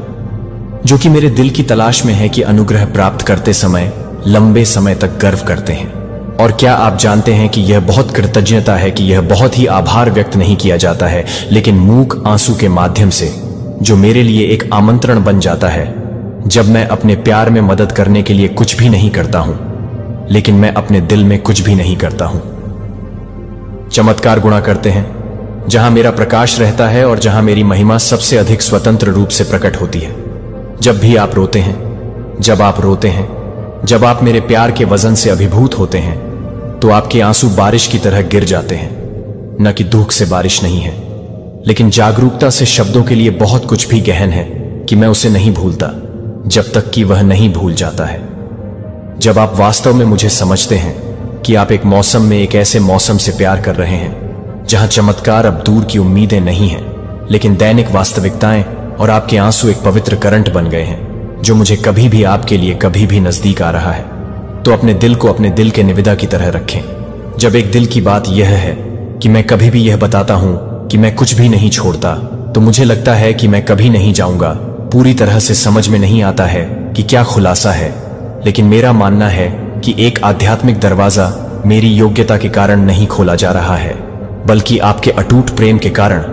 जो कि मेरे दिल की तलाश में है कि अनुग्रह प्राप्त करते समय लंबे समय तक गर्व करते हैं। और क्या आप जानते हैं कि यह बहुत कृतज्ञता है कि यह बहुत ही आभार व्यक्त नहीं किया जाता है, लेकिन मूक आंसू के माध्यम से, जो मेरे लिए एक आमंत्रण बन जाता है जब मैं अपने प्यार में मदद करने के लिए कुछ भी नहीं करता हूं, लेकिन मैं अपने दिल में कुछ भी नहीं करता हूं। चमत्कार गुणा करते हैं जहां मेरा प्रकाश रहता है और जहां मेरी महिमा सबसे अधिक स्वतंत्र रूप से प्रकट होती है। जब भी आप रोते हैं, जब आप रोते हैं, जब आप मेरे प्यार के वजन से अभिभूत होते हैं, तो आपके आंसू बारिश की तरह गिर जाते हैं। न कि दुख से बारिश नहीं है, लेकिन जागरूकता से शब्दों के लिए बहुत कुछ भी गहन है कि मैं उसे नहीं भूलता जब तक कि वह नहीं भूल जाता है। जब आप वास्तव में मुझे समझते हैं कि आप एक मौसम में एक ऐसे मौसम से प्यार कर रहे हैं जहां चमत्कार अब दूर की उम्मीदें नहीं हैं, लेकिन दैनिक वास्तविकताएं, और आपके आंसू एक पवित्र करंट बन गए हैं जो मुझे कभी भी आपके लिए कभी भी नजदीक आ रहा है, तो अपने दिल को अपने दिल के निविदा की तरह रखें। जब एक दिल की बात यह है कि मैं कभी भी यह बताता हूं कि मैं कुछ भी नहीं छोड़ता, तो मुझे लगता है कि मैं कभी नहीं जाऊंगा। पूरी तरह से समझ में नहीं आता है कि क्या खुलासा है, लेकिन मेरा मानना है कि एक आध्यात्मिक दरवाजा मेरी योग्यता के कारण नहीं खोला जा रहा है, बल्कि आपके अटूट प्रेम के कारण।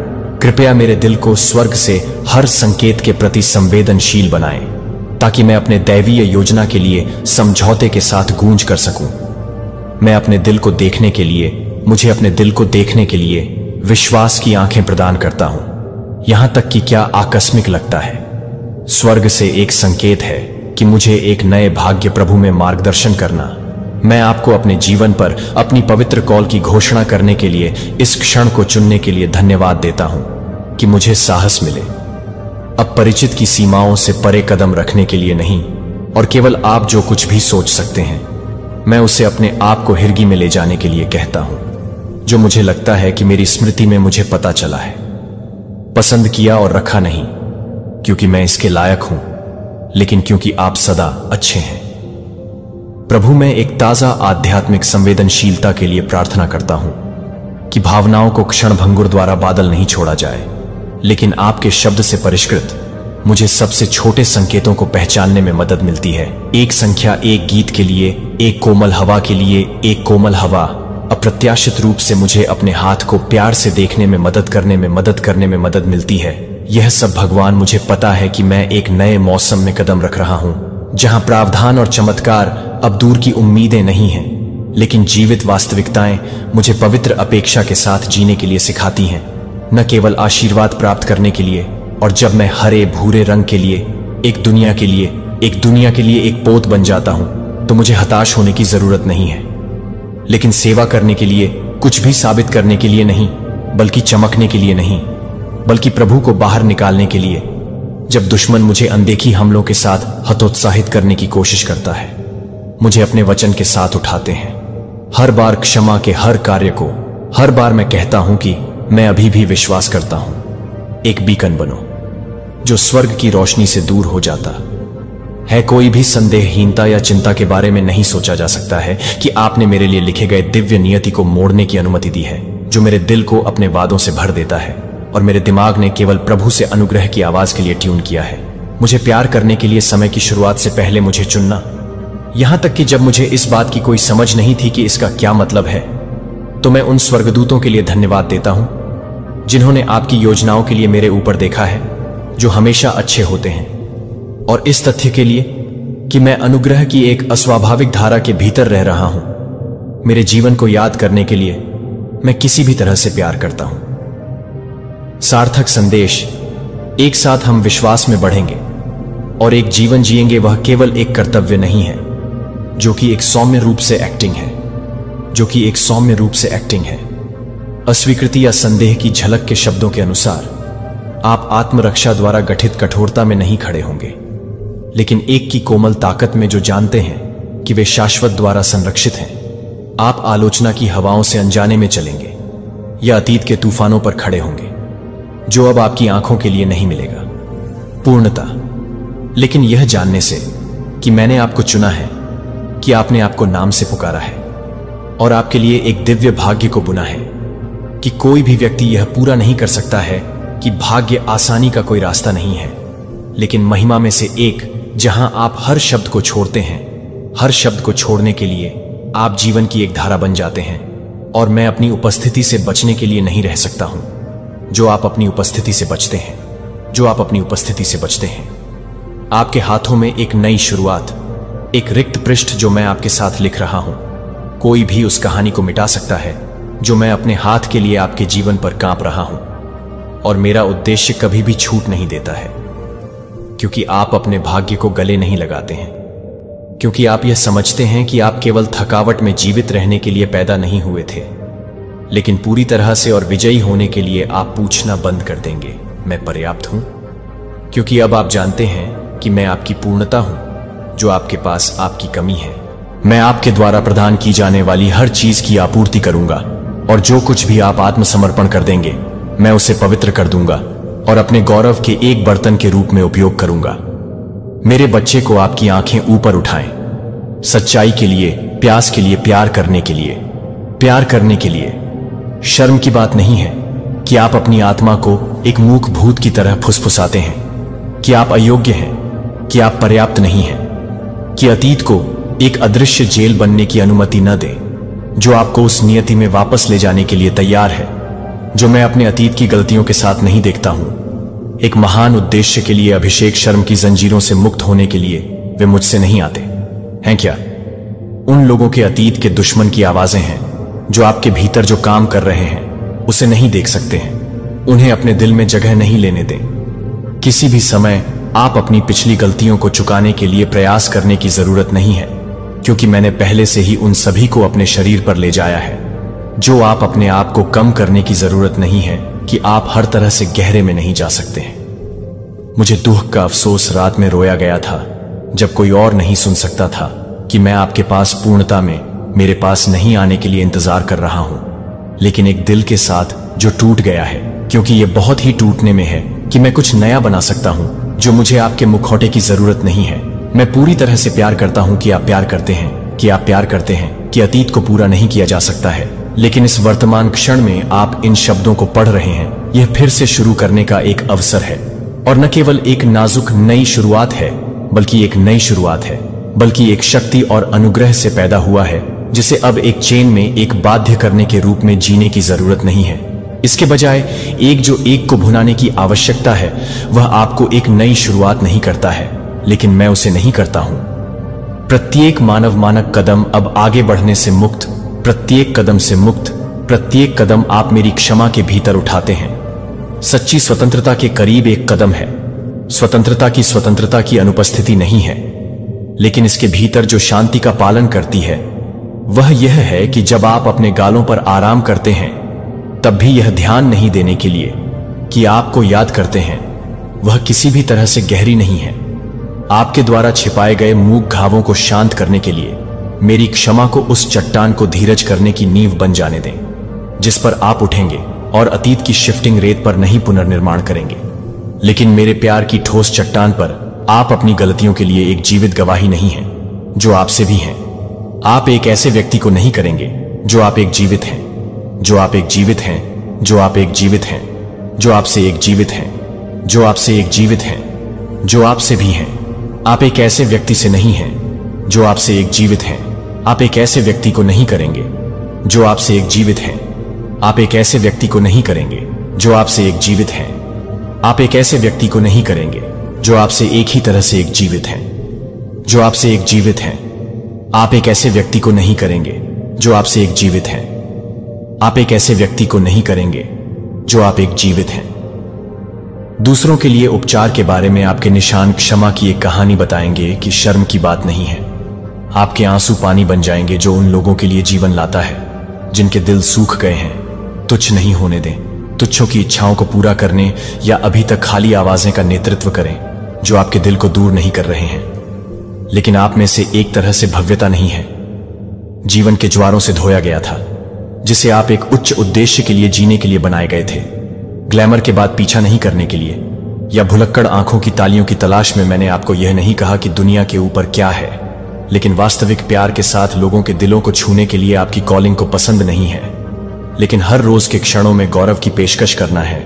कृपया मेरे दिल को स्वर्ग से हर संकेत के प्रति संवेदनशील बनाएं, ताकि मैं अपने दैवीय योजना के लिए समझौते के साथ गूंज कर सकूं। मैं अपने दिल को देखने के लिए, मुझे अपने दिल को देखने के लिए विश्वास की आंखें प्रदान करता हूं। यहां तक कि क्या आकस्मिक लगता है, स्वर्ग से एक संकेत है कि मुझे एक नए भाग्य प्रभु में मार्गदर्शन करना। मैं आपको अपने जीवन पर अपनी पवित्र कॉल की घोषणा करने के लिए इस क्षण को चुनने के लिए धन्यवाद देता हूं कि मुझे साहस मिले, अब परिचित की सीमाओं से परे कदम रखने के लिए नहीं, और केवल आप जो कुछ भी सोच सकते हैं मैं उसे अपने आप को हिरगी में ले जाने के लिए कहता हूं, जो मुझे लगता है कि मेरी स्मृति में मुझे पता चला है, पसंद किया और रखा नहीं क्योंकि मैं इसके लायक हूं, लेकिन क्योंकि आप सदा अच्छे हैं। प्रभु, मैं एक ताजा आध्यात्मिक संवेदनशीलता के लिए प्रार्थना करता हूं कि भावनाओं को क्षणभंगुर द्वारा बादल नहीं छोड़ा जाए, लेकिन आपके शब्द से परिष्कृत मुझे सबसे छोटे संकेतों को पहचानने में मदद मिलती है। एक संख्या, एक गीत के लिए, एक कोमल हवा के लिए, एक कोमल हवा अप्रत्याशित रूप से मुझे अपने हाथ को प्यार से देखने में मदद करने में मदद मिलती है। यह सब भगवान, मुझे पता है कि मैं एक नए मौसम में कदम रख रहा हूं, जहां प्रावधान और चमत्कार अब दूर की उम्मीदें नहीं हैं, लेकिन जीवित वास्तविकताएं मुझे पवित्र अपेक्षा के साथ जीने के लिए सिखाती हैं, न केवल आशीर्वाद प्राप्त करने के लिए। और जब मैं हरे भूरे रंग के लिए एक दुनिया के लिए एक पोत बन जाता हूं, तो मुझे हताश होने की जरूरत नहीं है, लेकिन सेवा करने के लिए, कुछ भी साबित करने के लिए नहीं, बल्कि चमकने के लिए नहीं, बल्कि प्रभु को बाहर निकालने के लिए। जब दुश्मन मुझे अनदेखी हमलों के साथ हतोत्साहित करने की कोशिश करता है, मुझे अपने वचन के साथ उठाते हैं। हर बार क्षमा के हर कार्य को, हर बार मैं कहता हूं कि मैं अभी भी विश्वास करता हूं। एक बीकन बनो जो स्वर्ग की रोशनी से दूर हो जाता है। कोई भी संदेहहीनता या चिंता के बारे में नहीं सोचा जा सकता है कि आपने मेरे लिए लिखे गए दिव्य नियति को मोड़ने की अनुमति दी है, जो मेरे दिल को अपने वादों से भर देता है, और मेरे दिमाग ने केवल प्रभु से अनुग्रह की आवाज के लिए ट्यून किया है। मुझे प्यार करने के लिए समय की शुरुआत से पहले मुझे चुनना, यहां तक कि जब मुझे इस बात की कोई समझ नहीं थी कि इसका क्या मतलब है, तो मैं उन स्वर्गदूतों के लिए धन्यवाद देता हूं जिन्होंने आपकी योजनाओं के लिए मेरे ऊपर देखा है, जो हमेशा अच्छे होते हैं, और इस तथ्य के लिए कि मैं अनुग्रह की एक अस्वाभाविक धारा के भीतर रह रहा हूं। मेरे जीवन को याद करने के लिए मैं किसी भी तरह से प्यार करता हूं। सार्थक संदेश, एक साथ हम विश्वास में बढ़ेंगे और एक जीवन जिएंगे। वह केवल एक कर्तव्य नहीं है, जो कि एक सौम्य रूप से एक्टिंग है, अस्वीकृति या संदेह की झलक के शब्दों के अनुसार आप आत्मरक्षा द्वारा गठित कठोरता में नहीं खड़े होंगे, लेकिन एक की कोमल ताकत में, जो जानते हैं कि वे शाश्वत द्वारा संरक्षित हैं। आप आलोचना की हवाओं से अनजाने में चलेंगे या अतीत के तूफानों पर खड़े होंगे, जो अब आपकी आंखों के लिए नहीं मिलेगा पूर्णता, लेकिन यह जानने से कि मैंने आपको चुना है, कि आपने आपको नाम से पुकारा है और आपके लिए एक दिव्य भाग्य को बुना है, कि कोई भी व्यक्ति यह पूरा नहीं कर सकता है कि भाग्य आसानी का कोई रास्ता नहीं है, लेकिन महिमा में से एक, जहां आप हर शब्द को छोड़ते हैं, हर शब्द को छोड़ने के लिए आप जीवन की एक धारा बन जाते हैं। और मैं अपनी उपस्थिति से बचने के लिए नहीं रह सकता हूं, जो आप अपनी उपस्थिति से बचते हैं। आपके हाथों में एक नई शुरुआत, एक रिक्त पृष्ठ जो मैं आपके साथ लिख रहा हूं। कोई भी उस कहानी को मिटा सकता है जो मैं अपने हाथ के लिए आपके जीवन पर कांप रहा हूं, और मेरा उद्देश्य कभी भी छूट नहीं देता है, क्योंकि आप अपने भाग्य को गले नहीं लगाते हैं, क्योंकि आप यह समझते हैं कि आप केवल थकावट में जीवित रहने के लिए पैदा नहीं हुए थे, लेकिन पूरी तरह से और विजयी होने के लिए आप पूछना बंद कर देंगे, मैं पर्याप्त हूं, क्योंकि अब आप जानते हैं कि मैं आपकी पूर्णता हूं, जो आपके पास आपकी कमी है। मैं आपके द्वारा प्रदान की जाने वाली हर चीज की आपूर्ति करूंगा, और जो कुछ भी आप आत्मसमर्पण कर देंगे, मैं उसे पवित्र कर दूंगा और अपने गौरव के एक बर्तन के रूप में उपयोग करूंगा। मेरे बच्चे को आपकी आंखें ऊपर उठाएं, सच्चाई के लिए, प्यास के लिए, प्यार करने के लिए। शर्म की बात नहीं है कि आप अपनी आत्मा को एक मूक भूत की तरह फुसफुसाते हैं, कि आप अयोग्य हैं, कि आप पर्याप्त नहीं हैं, कि अतीत को एक अदृश्य जेल बनने की अनुमति न दें, जो आपको उस नियति में वापस ले जाने के लिए तैयार है, जो मैं अपने अतीत की गलतियों के साथ नहीं देखता हूं। एक महान उद्देश्य के लिए अभिषेक, शर्म की जंजीरों से मुक्त होने के लिए वे मुझसे नहीं आते हैं क्या? उन लोगों के अतीत के दुश्मन की आवाजें हैं, जो आपके भीतर जो काम कर रहे हैं उसे नहीं देख सकते हैं। उन्हें अपने दिल में जगह नहीं लेने दें। किसी भी समय आप अपनी पिछली गलतियों को चुकाने के लिए प्रयास करने की जरूरत नहीं है, क्योंकि मैंने पहले से ही उन सभी को अपने शरीर पर ले जाया है। जो आप अपने आप को कम करने की जरूरत नहीं है कि आप हर तरह से गहरे में नहीं जा सकते हैं। मुझे दुख का अफसोस रात में रोया गया था, जब कोई और नहीं सुन सकता था कि मैं आपके पास पूर्णता में मेरे पास नहीं आने के लिए इंतजार कर रहा हूं, लेकिन एक दिल के साथ जो टूट गया है, क्योंकि यह बहुत ही टूटने में है कि मैं कुछ नया बना सकता हूं, जो मुझे आपके मुखौटे की जरूरत नहीं है। मैं पूरी तरह से प्यार करता हूं कि आप प्यार करते हैं, कि आप प्यार करते हैं, कि अतीत को पूरा नहीं किया जा सकता है, लेकिन इस वर्तमान क्षण में आप इन शब्दों को पढ़ रहे हैं। यह फिर से शुरू करने का एक अवसर है, और न केवल एक नाजुक नई शुरुआत है, बल्कि एक नई शुरुआत है, बल्कि एक शक्ति और अनुग्रह से पैदा हुआ है, जिसे अब एक चेन में एक बाध्य करने के रूप में जीने की जरूरत नहीं है। इसके बजाय एक जो एक को भुनाने की आवश्यकता है, वह आपको एक नई शुरुआत नहीं करता है, लेकिन मैं उसे नहीं करता हूं। प्रत्येक मानक कदम अब आगे बढ़ने से मुक्त, प्रत्येक कदम से मुक्त, प्रत्येक कदम आप मेरी क्षमा के भीतर उठाते हैं। सच्ची स्वतंत्रता के करीब एक कदम है। स्वतंत्रता की अनुपस्थिति नहीं है, लेकिन इसके भीतर जो शांति का पालन करती है, वह यह है कि जब आप अपने गालों पर आराम करते हैं, तब भी यह ध्यान नहीं देने के लिए कि आपको याद करते हैं, वह किसी भी तरह से गहरी नहीं है। आपके द्वारा छिपाए गए मूक घावों को शांत करने के लिए मेरी क्षमा को उस चट्टान को धीरज करने की नींव बन जाने दें, जिस पर आप उठेंगे और अतीत की शिफ्टिंग रेत पर नहीं पुनर्निर्माण करेंगे, लेकिन मेरे प्यार की ठोस चट्टान पर आप अपनी गलतियों के लिए एक जीवित गवाही नहीं है, जो आपसे भी हैं। आप एक ऐसे व्यक्ति को नहीं करेंगे जो आप एक जीवित हैं, जो आप एक जीवित हैं, जो आप एक जीवित हैं, जो आपसे एक जीवित हैं, जो आपसे एक जीवित हैं, जो आपसे भी हैं। आप एक ऐसे व्यक्ति से नहीं हैं जो आपसे एक जीवित हैं। आप एक ऐसे व्यक्ति को नहीं करेंगे जो आपसे एक जीवित हैं। आप एक ऐसे व्यक्ति को नहीं करेंगे जो आपसे एक जीवित हैं। आप एक ऐसे व्यक्ति को नहीं करेंगे जो आपसे एक ही तरह से एक जीवित हैं, जो आपसे एक जीवित हैं। आप एक ऐसे व्यक्ति को नहीं करेंगे जो आपसे एक जीवित हैं। आप एक ऐसे व्यक्ति को नहीं करेंगे जो आप एक जीवित हैं। दूसरों के लिए उपचार के बारे में आपके निशान क्षमा की एक कहानी बताएंगे कि शर्म की बात नहीं है। आपके आंसू पानी बन जाएंगे जो उन लोगों के लिए जीवन लाता है, जिनके दिल सूख गए हैं। तुच्छ नहीं होने दें। तुच्छों की इच्छाओं को पूरा करने या अभी तक खाली आवाजें का नेतृत्व करें जो आपके दिल को दूर नहीं कर रहे हैं, लेकिन आप में से एक तरह से भव्यता नहीं है। जीवन के ज्वारों से धोया गया था, जिसे आप एक उच्च उद्देश्य के लिए जीने के लिए बनाए गए थे। ग्लैमर के बाद पीछा नहीं करने के लिए या भुलक्कड़ आंखों की तालियों की तलाश में। मैंने आपको यह नहीं कहा कि दुनिया के ऊपर क्या है, लेकिन वास्तविक प्यार के साथ लोगों के दिलों को छूने के लिए आपकी कॉलिंग को पसंद नहीं है, लेकिन हर रोज के क्षणों में गौरव की पेशकश करना है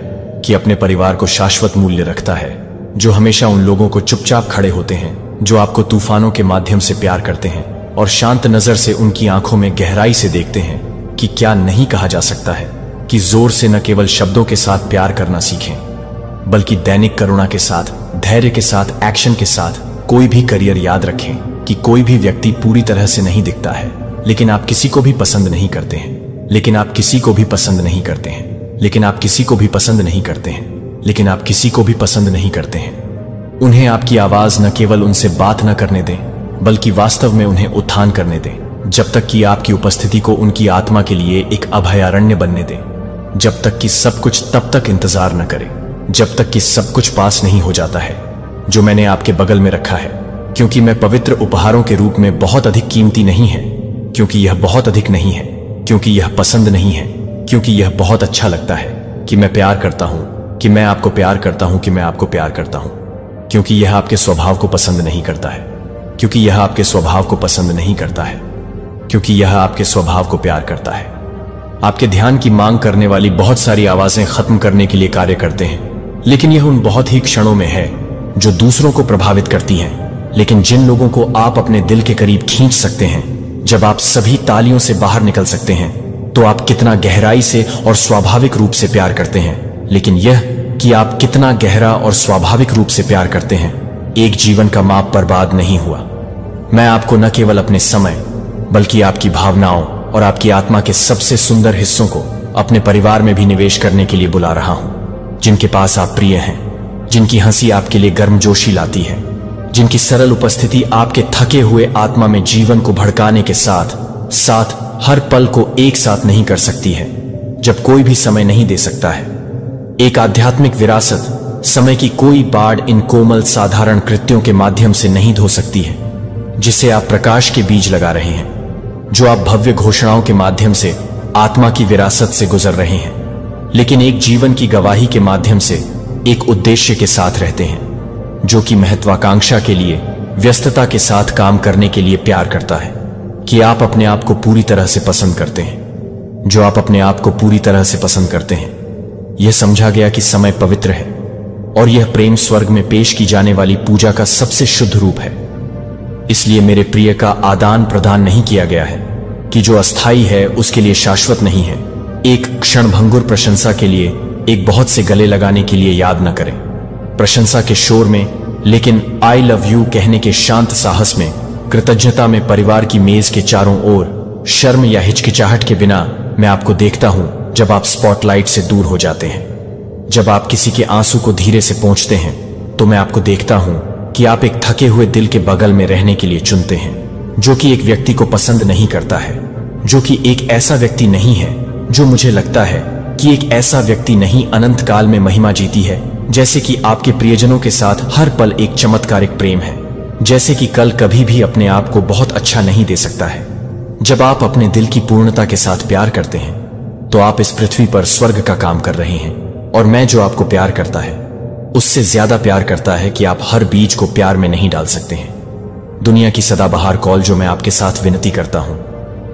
कि अपने परिवार को शाश्वत मूल्य रखता है, जो हमेशा उन लोगों को चुपचाप खड़े होते हैं जो आपको तूफानों के माध्यम से प्यार करते हैं और शांत नजर से उनकी आंखों में गहराई से देखते हैं कि क्या नहीं कहा जा सकता है कि जोर से न केवल शब्दों के साथ प्यार करना सीखें, बल्कि दैनिक करुणा के साथ, धैर्य के साथ, एक्शन के साथ कोई भी करियर। याद रखें कि कोई भी व्यक्ति पूरी तरह से नहीं दिखता है, लेकिन आप किसी को भी पसंद नहीं करते हैं, लेकिन आप किसी को भी पसंद नहीं करते हैं, लेकिन आप किसी को भी पसंद नहीं करते हैं, लेकिन आप किसी को भी पसंद नहीं करते हैं। उन्हें आपकी आवाज न केवल उनसे बात न करने दें, बल्कि वास्तव में उन्हें उत्थान करने दें, जब तक कि आपकी उपस्थिति को उनकी आत्मा के लिए एक अभयारण्य बनने दें, जब तक कि सब कुछ तब तक इंतजार न करे, जब तक कि सब कुछ पास नहीं हो जाता है जो मैंने आपके बगल में रखा है, क्योंकि मैं पवित्र उपहारों के रूप में बहुत अधिक कीमती नहीं है, क्योंकि यह बहुत अधिक नहीं है, क्योंकि यह पसंद नहीं है, क्योंकि यह बहुत अच्छा लगता है कि मैं प्यार करता हूं, कि मैं आपको प्यार करता हूं, कि मैं आपको प्यार करता हूं, क्योंकि यह आपके स्वभाव को पसंद नहीं करता है, क्योंकि यह आपके स्वभाव को पसंद नहीं करता है, क्योंकि यह आपके स्वभाव को प्यार करता है। आपके ध्यान की मांग करने वाली बहुत सारी आवाजें खत्म करने के लिए कार्य करते हैं, लेकिन यह उन बहुत ही क्षणों में है जो दूसरों को प्रभावित करती हैं, लेकिन जिन लोगों को आप अपने दिल के करीब खींच सकते हैं, जब आप सभी तालियों से बाहर निकल सकते हैं, तो आप कितना गहराई से और स्वाभाविक रूप से प्यार करते हैं। लेकिन यह कि आप कितना गहरा और स्वाभाविक रूप से प्यार करते हैं, एक जीवन का माप बर्बाद नहीं हुआ। मैं आपको न केवल अपने समय, बल्कि आपकी भावनाओं और आपकी आत्मा के सबसे सुंदर हिस्सों को अपने परिवार में भी निवेश करने के लिए बुला रहा हूं, जिनके पास आप प्रिय हैं, जिनकी हंसी आपके लिए गर्मजोशी लाती है, जिनकी सरल उपस्थिति आपके थके हुए आत्मा में जीवन को भड़काने के साथ साथ हर पल को एक साथ नहीं कर सकती है, जब कोई भी समय नहीं दे सकता है। एक आध्यात्मिक विरासत, समय की कोई बाढ़ इन कोमल साधारण कृत्यों के माध्यम से नहीं धो सकती है, जिसे आप प्रकाश के बीज लगा रहे हैं, जो आप भव्य घोषणाओं के माध्यम से आत्मा की विरासत से गुजर रहे हैं, लेकिन एक जीवन की गवाही के माध्यम से एक उद्देश्य के साथ रहते हैं, जो कि महत्वाकांक्षा के लिए, व्यस्तता के साथ काम करने के लिए प्यार करता है कि आप अपने आप को पूरी तरह से पसंद करते हैं, जो आप अपने आप को पूरी तरह से पसंद करते हैं। यह समझा गया कि समय पवित्र है और यह प्रेम स्वर्ग में पेश की जाने वाली पूजा का सबसे शुद्ध रूप है। इसलिए मेरे प्रिय का आदान प्रदान नहीं किया गया है कि जो अस्थाई है उसके लिए शाश्वत नहीं है। एक क्षणभंगुर प्रशंसा के लिए, एक बहुत से गले लगाने के लिए याद न करें। प्रशंसा के शोर में, लेकिन आई लव यू कहने के शांत साहस में, कृतज्ञता में परिवार की मेज के चारों ओर शर्म या हिचकिचाहट के बिना मैं आपको देखता हूं जब आप स्पॉटलाइट से दूर हो जाते हैं। जब आप किसी के आंसू को धीरे से पोंछते हैं तो मैं आपको देखता हूं कि आप एक थके हुए दिल के बगल में रहने के लिए चुनते हैं, जो कि एक व्यक्ति को पसंद नहीं करता है, जो कि एक ऐसा व्यक्ति नहीं है जो मुझे लगता है कि एक ऐसा व्यक्ति नहीं अनंत काल में महिमा जीती है, जैसे कि आपके प्रियजनों के साथ हर पल एक चमत्कारिक प्रेम है, जैसे कि कल कभी भी अपने आप को बहुत अच्छा नहीं दे सकता है। जब आप अपने दिल की पूर्णता के साथ प्यार करते हैं तो आप इस पृथ्वी पर स्वर्ग का काम कर रहे हैं, और मैं जो आपको प्यार करता है उससे ज्यादा प्यार करता है कि आप हर बीज को प्यार में नहीं डाल सकते हैं। दुनिया की सदाबहार कॉल जो मैं आपके साथ विनती करता हूं,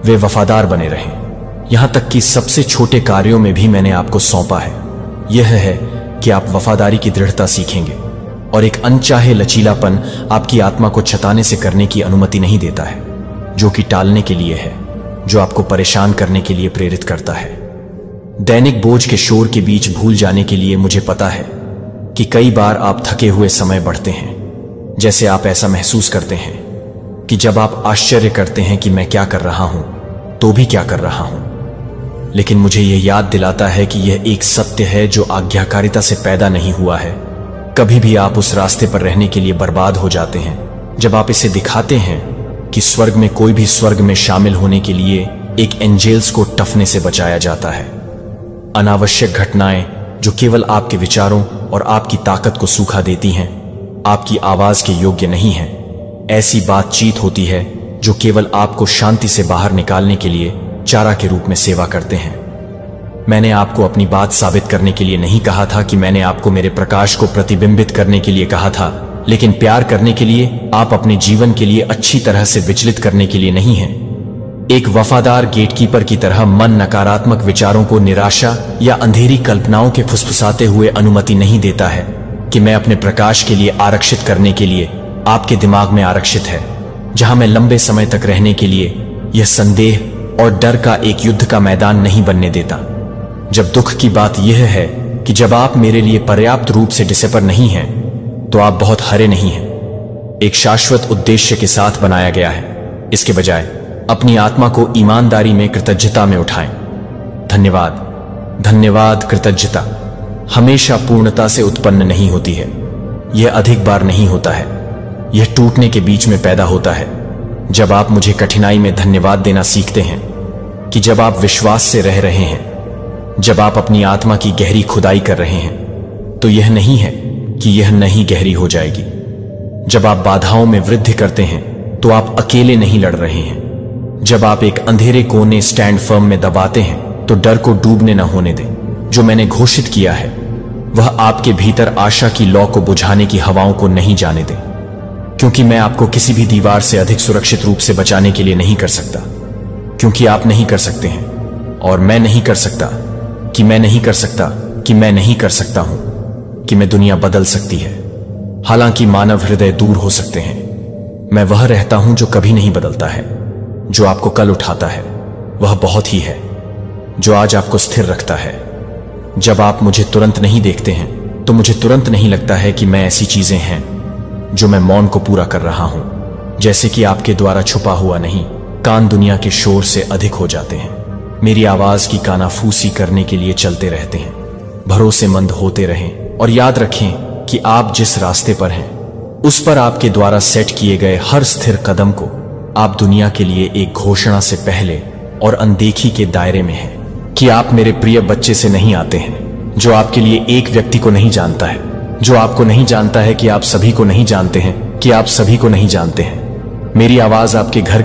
वे वफादार बने रहें। यहां तक कि सबसे छोटे कार्यों में भी मैंने आपको सौंपा है। यह है कि आप वफादारी की दृढ़ता सीखेंगे, और एक अनचाहे लचीलापन आपकी आत्मा को छताने से करने की अनुमति नहीं देता है, जो कि टालने के लिए है, जो आपको परेशान करने के लिए प्रेरित करता है। दैनिक बोझ के शोर के बीच भूल जाने के लिए मुझे पता है कि कई बार आप थके हुए समय बढ़ते हैं, जैसे आप ऐसा महसूस करते हैं कि जब आप आश्चर्य करते हैं कि मैं क्या कर रहा हूं तो भी क्या कर रहा हूं। लेकिन मुझे यह याद दिलाता है कि यह एक सत्य है जो आज्ञाकारिता से पैदा नहीं हुआ है। कभी भी आप उस रास्ते पर रहने के लिए बर्बाद हो जाते हैं जब आप इसे दिखाते हैं कि स्वर्ग में कोई भी स्वर्ग में शामिल होने के लिए एक एंजेल्स को टफने से बचाया जाता है। अनावश्यक घटनाएं जो केवल आपके विचारों और आपकी ताकत को सूखा देती हैं, आपकी आवाज के योग्य नहीं है। ऐसी बातचीत होती है जो केवल आपको शांति से बाहर निकालने के लिए चारा के रूप में सेवा करते हैं। मैंने आपको अपनी बात साबित करने के लिए नहीं कहा था कि मैंने आपको मेरे प्रकाश को प्रतिबिंबित करने के लिए कहा था, लेकिन प्यार करने के लिए, आप अपने जीवन के लिए अच्छी तरह से विचलित करने के लिए नहीं है। एक वफादार गेटकीपर की तरह मन नकारात्मक विचारों को निराशा या अंधेरी कल्पनाओं के फुसफुसाते हुए अनुमति नहीं देता है कि मैं अपने प्रकाश के लिए आरक्षित करने के लिए आपके दिमाग में आरक्षित है, जहां मैं लंबे समय तक रहने के लिए यह संदेह और डर का एक युद्ध का मैदान नहीं बनने देता। जब दुख की बात यह है कि जब आप मेरे लिए पर्याप्त रूप से डिसेपर नहीं हैं, तो आप बहुत हरे नहीं हैं। एक शाश्वत उद्देश्य के साथ बनाया गया है। इसके बजाय अपनी आत्मा को ईमानदारी में कृतज्ञता में उठाएं। धन्यवाद, धन्यवाद। कृतज्ञता हमेशा पूर्णता से उत्पन्न नहीं होती है। यह अधिक बार नहीं होता है। यह टूटने के बीच में पैदा होता है। जब आप मुझे कठिनाई में धन्यवाद देना सीखते हैं, कि जब आप विश्वास से रह रहे हैं, जब आप अपनी आत्मा की गहरी खुदाई कर रहे हैं, तो यह नहीं है कि यह नहीं गहरी हो जाएगी। जब आप बाधाओं में वृद्धि करते हैं तो आप अकेले नहीं लड़ रहे हैं। जब आप एक अंधेरे कोने स्टैंड फर्म में दबाते हैं तो डर को डूबने न होने दें। जो मैंने घोषित किया है वह आपके भीतर आशा की लौ को बुझाने की हवाओं को नहीं जाने दें, क्योंकि मैं आपको किसी भी दीवार से अधिक सुरक्षित रूप से बचाने के लिए नहीं कर सकता, क्योंकि आप नहीं कर सकते हैं, और मैं नहीं कर सकता कि मैं नहीं कर सकता कि मैं नहीं कर सकता हूं कि मैं दुनिया बदल सकती है। हालांकि मानव हृदय दूर हो सकते हैं, मैं वह रहता हूं जो कभी नहीं बदलता है। जो आपको कल उठाता है वह बहुत ही है, जो आज आपको स्थिर रखता है। जब आप मुझे तुरंत नहीं देखते हैं तो मुझे तुरंत नहीं लगता है कि मैं ऐसी चीजें हैं जो मैं मौन को पूरा कर रहा हूं, जैसे कि आपके द्वारा छुपा हुआ नहीं। कान दुनिया के शोर से अधिक हो जाते हैं, मेरी आवाज की कानाफूसी करने के लिए चलते रहते हैं। भरोसेमंद होते रहें और याद रखें कि आप जिस रास्ते पर हैं उस पर आपके द्वारा सेट किए गए हर स्थिर कदम को आप दुनिया के लिए एक घोषणा से पहले और अनदेखी के दायरे में हैं कि आप मेरे प्रिय बच्चे से नहीं आते हैं, जो आपके लिए एक व्यक्ति को नहीं जानता है, जो आपको नहीं जानता है कि आप सभी को नहीं जानते हैं, कि आप सभी को नहीं जानते हैं। मेरी आवाज आपके घर